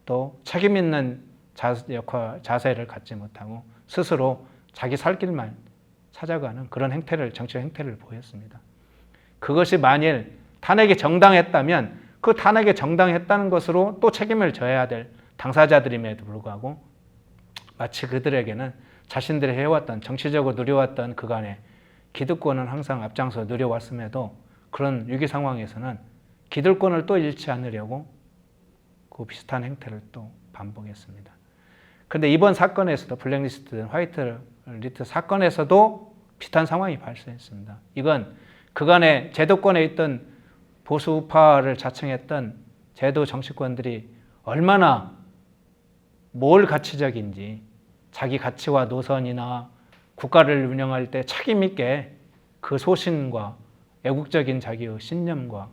또 책임 있는 자세를 갖지 못하고 스스로 자기 살 길만 찾아가는 그런 행태를 정치적 행태를 보였습니다. 그것이 만일 탄핵이 정당했다면 그 탄핵이 정당했다는 것으로 또 책임을 져야 될 당사자들임에도 불구하고 마치 그들에게는 자신들이 해왔던 정치적으로 누려왔던 그간의 기득권은 항상 앞장서 누려왔음에도 그런 위기 상황에서는 기득권을 또 잃지 않으려고 그 비슷한 행태를 또 반복했습니다. 그런데 이번 사건에서도 블랙리스트, 화이트리스트 사건에서도 비슷한 상황이 발생했습니다. 이건 그간의 제도권에 있던 보수 우파를 자청했던 제도 정치권들이 얼마나 뭘 가치적인지 자기 가치와 노선이나 국가를 운영할 때 책임 있게 그 소신과 애국적인 자기의 신념과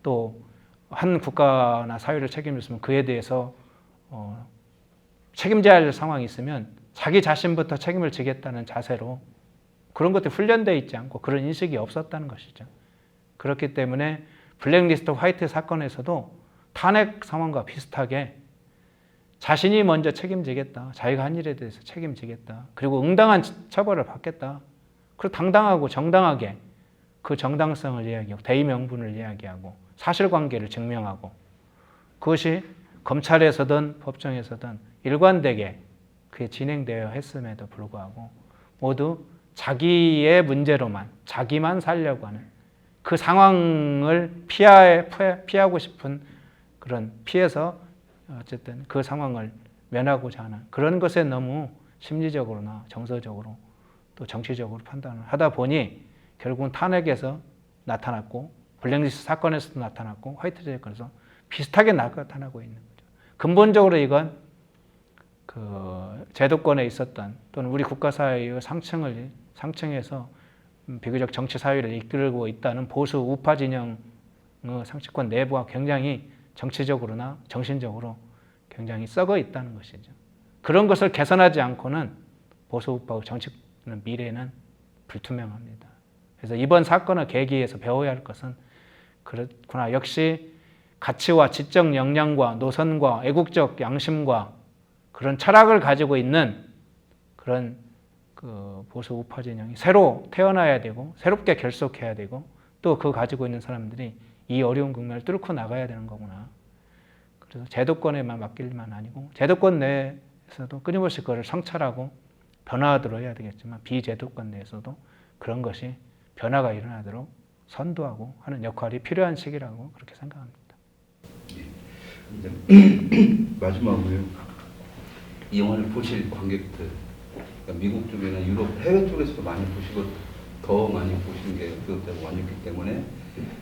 또 한 국가나 사회를 책임졌으면 그에 대해서 책임져야 할 상황이 있으면 자기 자신부터 책임을 지겠다는 자세로 그런 것들이 훈련되어 있지 않고 그런 인식이 없었다는 것이죠. 그렇기 때문에 블랙리스트 화이트 사건에서도 탄핵 상황과 비슷하게 자신이 먼저 책임지겠다. 자기가 한 일에 대해서 책임지겠다. 그리고 응당한 처벌을 받겠다. 그리고 당당하고 정당하게 그 정당성을 이야기하고 대의 명분을 이야기하고 사실관계를 증명하고 그것이 검찰에서든 법정에서든 일관되게 그게 진행되어 했음에도 불구하고 모두 자기의 문제로만 자기만 살려고 하는 그 상황을 피하고 싶은 그런 피해서 어쨌든 그 상황을 면하고자 하는 그런 것에 너무 심리적으로나 정서적으로 또 정치적으로 판단을 하다 보니 결국은 탄핵에서 나타났고 블랙리스트 사건에서도 나타났고 화이트리스트 사건에서 비슷하게 나타나고 있는 거죠. 근본적으로 이건 그 제도권에 있었던 또는 우리 국가 사회의 상층에서 비교적 정치 사회를 이끌고 있다는 보수 우파 진영 상층권 내부가 굉장히 정치적으로나 정신적으로 굉장히 썩어 있다는 것이죠. 그런 것을 개선하지 않고는 보수 우파 정치 미래는 불투명합니다. 그래서 이번 사건을 계기해서 배워야 할 것은 그렇구나. 역시 가치와 지적 역량과 노선과 애국적 양심과 그런 철학을 가지고 있는 그런 그 보수 우파 진영이 새로 태어나야 되고 새롭게 결속해야 되고 또 그 가지고 있는 사람들이 이 어려운 국면을 뚫고 나가야 되는 거구나. 그래서 제도권에만 맡길 만 아니고 제도권 내에서도 끊임없이 그걸 성찰하고 변화하도록 해야 되겠지만 비제도권 내에서도 그런 것이 변화가 일어나도록 선도하고 하는 역할이 필요한 시기라고 그렇게 생각합니다. 이제 마지막으로요. 이 영화를 보실 관객들, 그러니까 미국 쪽이나 유럽, 해외 쪽에서도 많이 보시고 더 많이 보시는 게 부역자가 많았기 때문에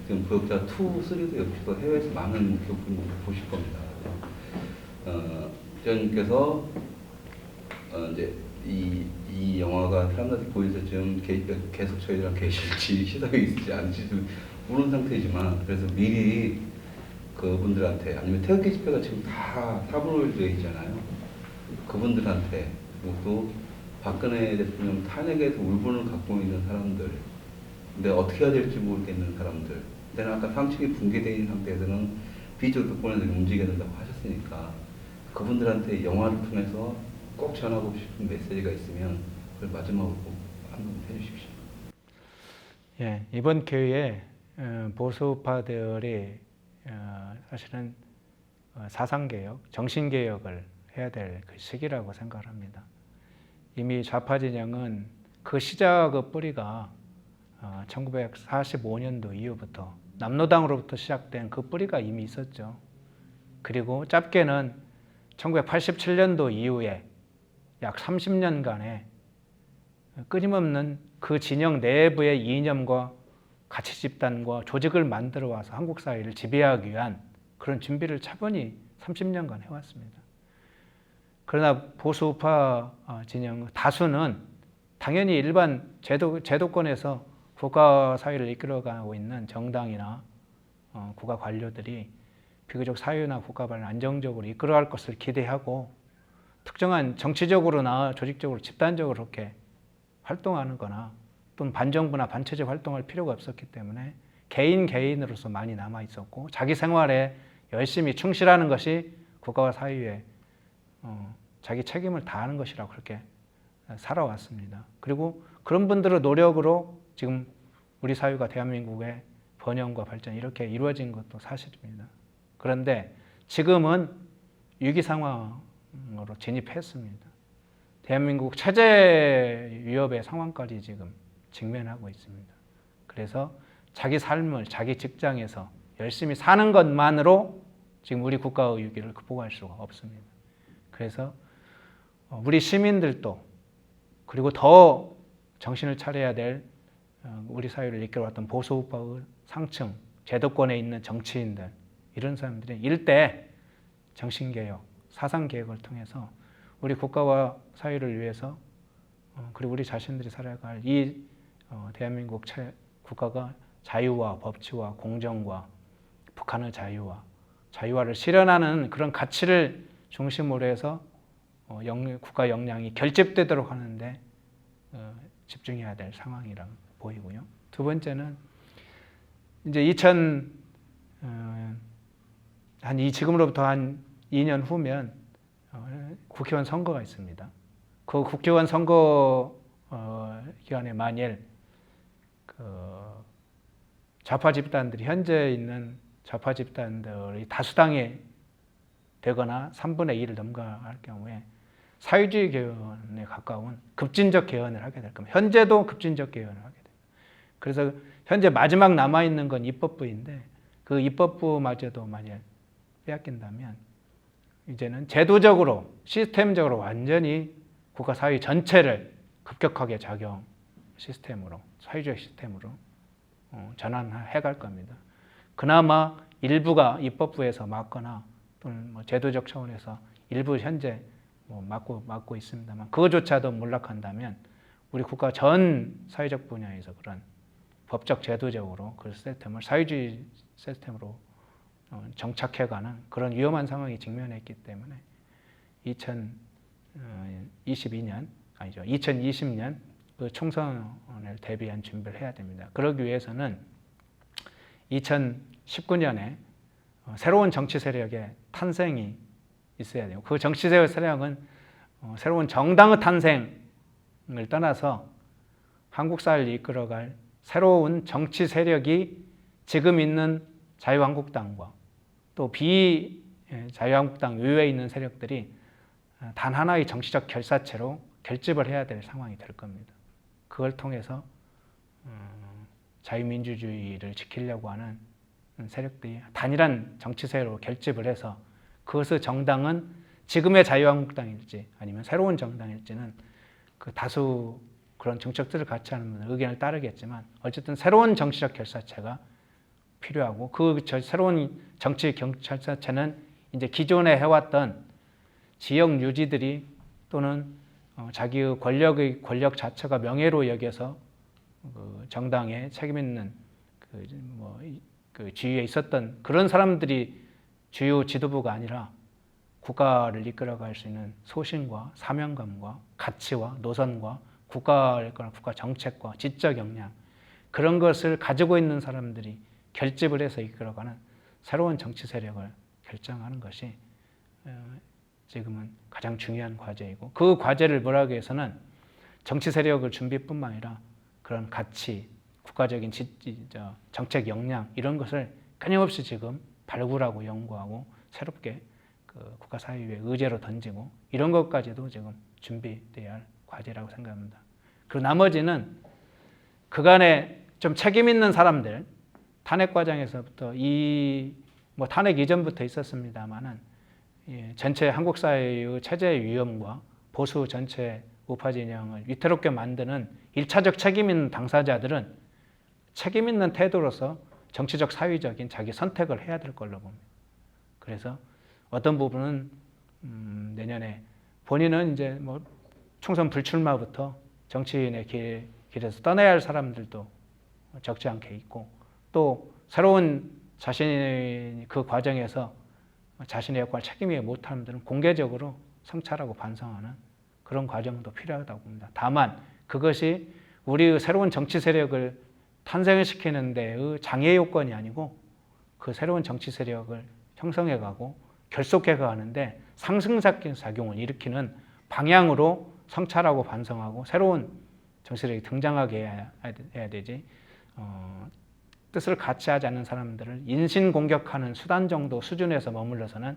지금 부역자 2, 3도 역시도 해외에서 많은 교분이 보실 겁니다. 부장님께서 이제 이 영화가 사람들한테 보여서 지금 계속 저희랑 계실지 시사에 있을지 아닌지 모르는 상태이지만 그래서 미리 그분들한테 아니면 태극기 집회가 지금 다 사분으로 되어 있잖아요. 그분들한테 그리고 또 박근혜 대통령 탄핵에서 울분을 갖고 있는 사람들, 근데 어떻게 해야 될지 모르겠는 사람들, 근데 아까 상층이 붕괴되어 있는 상태에서는 비저도권에서 움직여야 된다고 하셨으니까 그분들한테 영화를 통해서 꼭 전하고 싶은 메시지가 있으면 그걸 마지막으로 한번 해주십시오. 예, 이번 기회에 보수파들이 사실은 사상개혁, 정신개혁을 해야 될 그 시기라고 생각을 합니다. 이미 좌파 진영은 그 시작의 뿌리가 1945년도 이후부터 남로당으로부터 시작된 그 뿌리가 이미 있었죠. 그리고 짧게는 1987년도 이후에 약 30년간의 끊임없는 그 진영 내부의 이념과 가치 집단과 조직을 만들어 와서 한국 사회를 지배하기 위한 그런 준비를 차분히 30년간 해왔습니다. 그러나 보수 우파 진영 다수는 당연히 일반 제도권에서 국가 사회를 이끌어가고 있는 정당이나 국가 관료들이 비교적 사회나 국가를 안정적으로 이끌어갈 것을 기대하고 특정한 정치적으로나 조직적으로 집단적으로 그렇게 활동하는 거나 또는 반정부나 반체제 활동할 필요가 없었기 때문에 개인으로서 많이 남아 있었고 자기 생활에 열심히 충실하는 것이 국가와 사회에 자기 책임을 다하는 것이라고 그렇게 살아왔습니다. 그리고 그런 분들의 노력으로 지금 우리 사회가 대한민국의 번영과 발전이 이렇게 이루어진 것도 사실입니다. 그런데 지금은 위기 상황으로 진입했습니다. 대한민국 체제 위협의 상황까지 지금 직면하고 있습니다. 그래서 자기 삶을 자기 직장에서 열심히 사는 것만으로 지금 우리 국가의 위기를 극복할 수가 없습니다. 그래서 우리 시민들도 그리고 더 정신을 차려야 될 우리 사회를 이끌어왔던 보수우파의 상층, 제도권에 있는 정치인들 이런 사람들이 일대 정신개혁, 사상개혁을 통해서 우리 국가와 사회를 위해서 그리고 우리 자신들이 살아갈 이 대한민국 국가가 자유와 법치와 공정과 북한의 자유화를 실현하는 그런 가치를 중심으로 해서 국가 역량이 결집되도록 하는데 집중해야 될 상황이라고 보이고요. 두 번째는 이제 지금으로부터 한 2년 후면 국회의원 선거가 있습니다. 그 국회의원 선거 기간에 만일 좌파 집단들이 현재 있는 좌파 집단들이 다수당이 되거나 3분의 1을 넘어갈 경우에 사회주의 개헌에 가까운 급진적 개헌을 하게 될 겁니다. 현재도 급진적 개헌을 하게 됩니다. 그래서 현재 마지막 남아있는 건 입법부인데 그 입법부마저도 만약 빼앗긴다면 이제는 제도적으로 시스템적으로 완전히 국가 사회 전체를 급격하게 작용 시스템으로 사회주의 시스템으로 전환해 갈 겁니다. 그나마 일부가 입법부에서 막거나 또는 제도적 차원에서 일부 현재 막고 있습니다만 그거조차도 몰락한다면 우리 국가 전 사회적 분야에서 그런 법적 제도적으로 그 시스템을 사회주의 시스템으로 정착해가는 그런 위험한 상황이 직면했기 때문에 2020년 그 총선을 대비한 준비를 해야 됩니다. 그러기 위해서는 2019년에 새로운 정치 세력의 탄생이 있어야 돼요. 그 정치 세력은 새로운 정당의 탄생을 떠나서 한국 사회를 이끌어갈 새로운 정치 세력이 지금 있는 자유한국당과 또 비자유한국당 이외에 있는 세력들이 단 하나의 정치적 결사체로 결집을 해야 될 상황이 될 겁니다. 그걸 통해서 자유민주주의를 지키려고 하는 세력들이 단일한 정치 세력으로 결집을 해서 그것의 정당은 지금의 자유한국당일지 아니면 새로운 정당일지는 그 다수 그런 정책 뜻을 같이 하는 분들 의견을 따르겠지만 어쨌든 새로운 정치적 결사체가 필요하고 그 새로운 정치 결사체는 이제 기존에 해왔던 지역 유지들이 또는 자기의 권력 자체가 명예로 여겨서 그 정당에 책임 있는 그 주위에 있었던 그런 사람들이 주요 지도부가 아니라 국가를 이끌어갈 수 있는 소신과 사명감과 가치와 노선과 국가 정책과 지적 역량 그런 것을 가지고 있는 사람들이 결집을 해서 이끌어가는 새로운 정치 세력을 결정하는 것이 지금은 가장 중요한 과제이고 그 과제를 뭐라고 해서는 정치 세력을 준비뿐만 아니라 그런 가치, 국가적인 정책 역량 이런 것을 끊임없이 지금 발굴하고 연구하고 새롭게 그 국가사회에 의제로 던지고 이런 것까지도 지금 준비돼야 할 과제라고 생각합니다. 그리고 나머지는 그간에 좀 책임 있는 사람들 탄핵 과정에서부터 탄핵 이전부터 있었습니다만은 전체 한국 사회의 체제의 위험과 보수 전체 우파 진영을 위태롭게 만드는 1차적 책임 있는 당사자들은 책임 있는 태도로서 정치적 사회적인 자기 선택을 해야 될 걸로 봅니다. 그래서 어떤 부분은 내년에 본인은 이제 총선 불출마부터 정치인의 길에서 떠나야 할 사람들도 적지 않게 있고 또 새로운 자신이 그 과정에서 자신의 역할 책임이 못하는 분들은 공개적으로 성찰하고 반성하는 그런 과정도 필요하다고 봅니다. 다만 그것이 우리의 새로운 정치 세력을 탄생시키는 데의 장애 요건이 아니고 그 새로운 정치 세력을 형성해가고 결속해가는데 상승작용을 일으키는 방향으로 성찰하고 반성하고 새로운 정치 세력이 등장하게 해야 되지 뜻을 같이 하지 않는 사람들을 인신공격하는 수단 정도 수준에서 머물러서는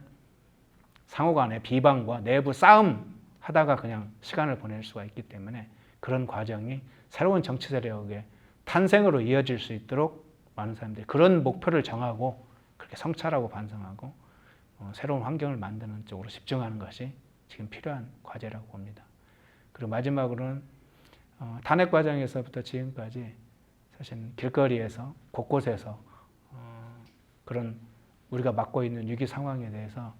상호간의 비방과 내부 싸움 하다가 그냥 시간을 보낼 수가 있기 때문에 그런 과정이 새로운 정치 세력의 탄생으로 이어질 수 있도록 많은 사람들이 그런 목표를 정하고 그렇게 성찰하고 반성하고 새로운 환경을 만드는 쪽으로 집중하는 것이 지금 필요한 과제라고 봅니다. 그리고 마지막으로는 탄핵 과정에서부터 지금까지 사실 길거리에서 곳곳에서 그런 우리가 맞고 있는 위기 상황에 대해서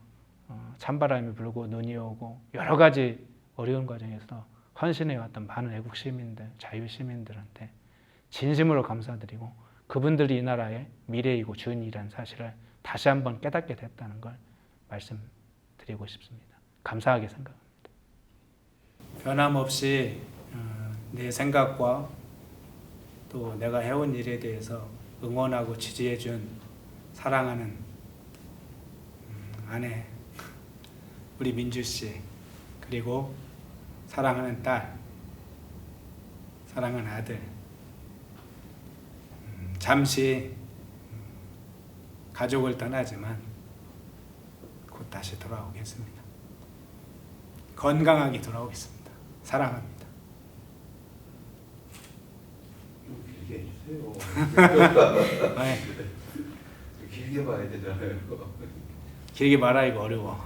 찬바람이 불고 눈이 오고 여러 가지 어려운 과정에서 헌신해왔던 많은 애국 시민들, 자유 시민들한테 진심으로 감사드리고 그분들이 이 나라의 미래이고 주인이라는 사실을 다시 한번 깨닫게 됐다는 걸 말씀드리고 싶습니다. 감사하게 생각합니다. 변함없이 내 생각과 또 내가 해온 일에 대해서 응원하고 지지해준 사랑하는 아내 우리 민주 씨 그리고 사랑하는 딸 사랑하는 아들 잠시 가족을 떠나지만 곧 다시 돌아오겠습니다. 건강하게 돌아오겠습니다. 사랑합니다. 길게 해주세요. 네. 길게 봐야 되잖아요. 길게 말하기가 어려워.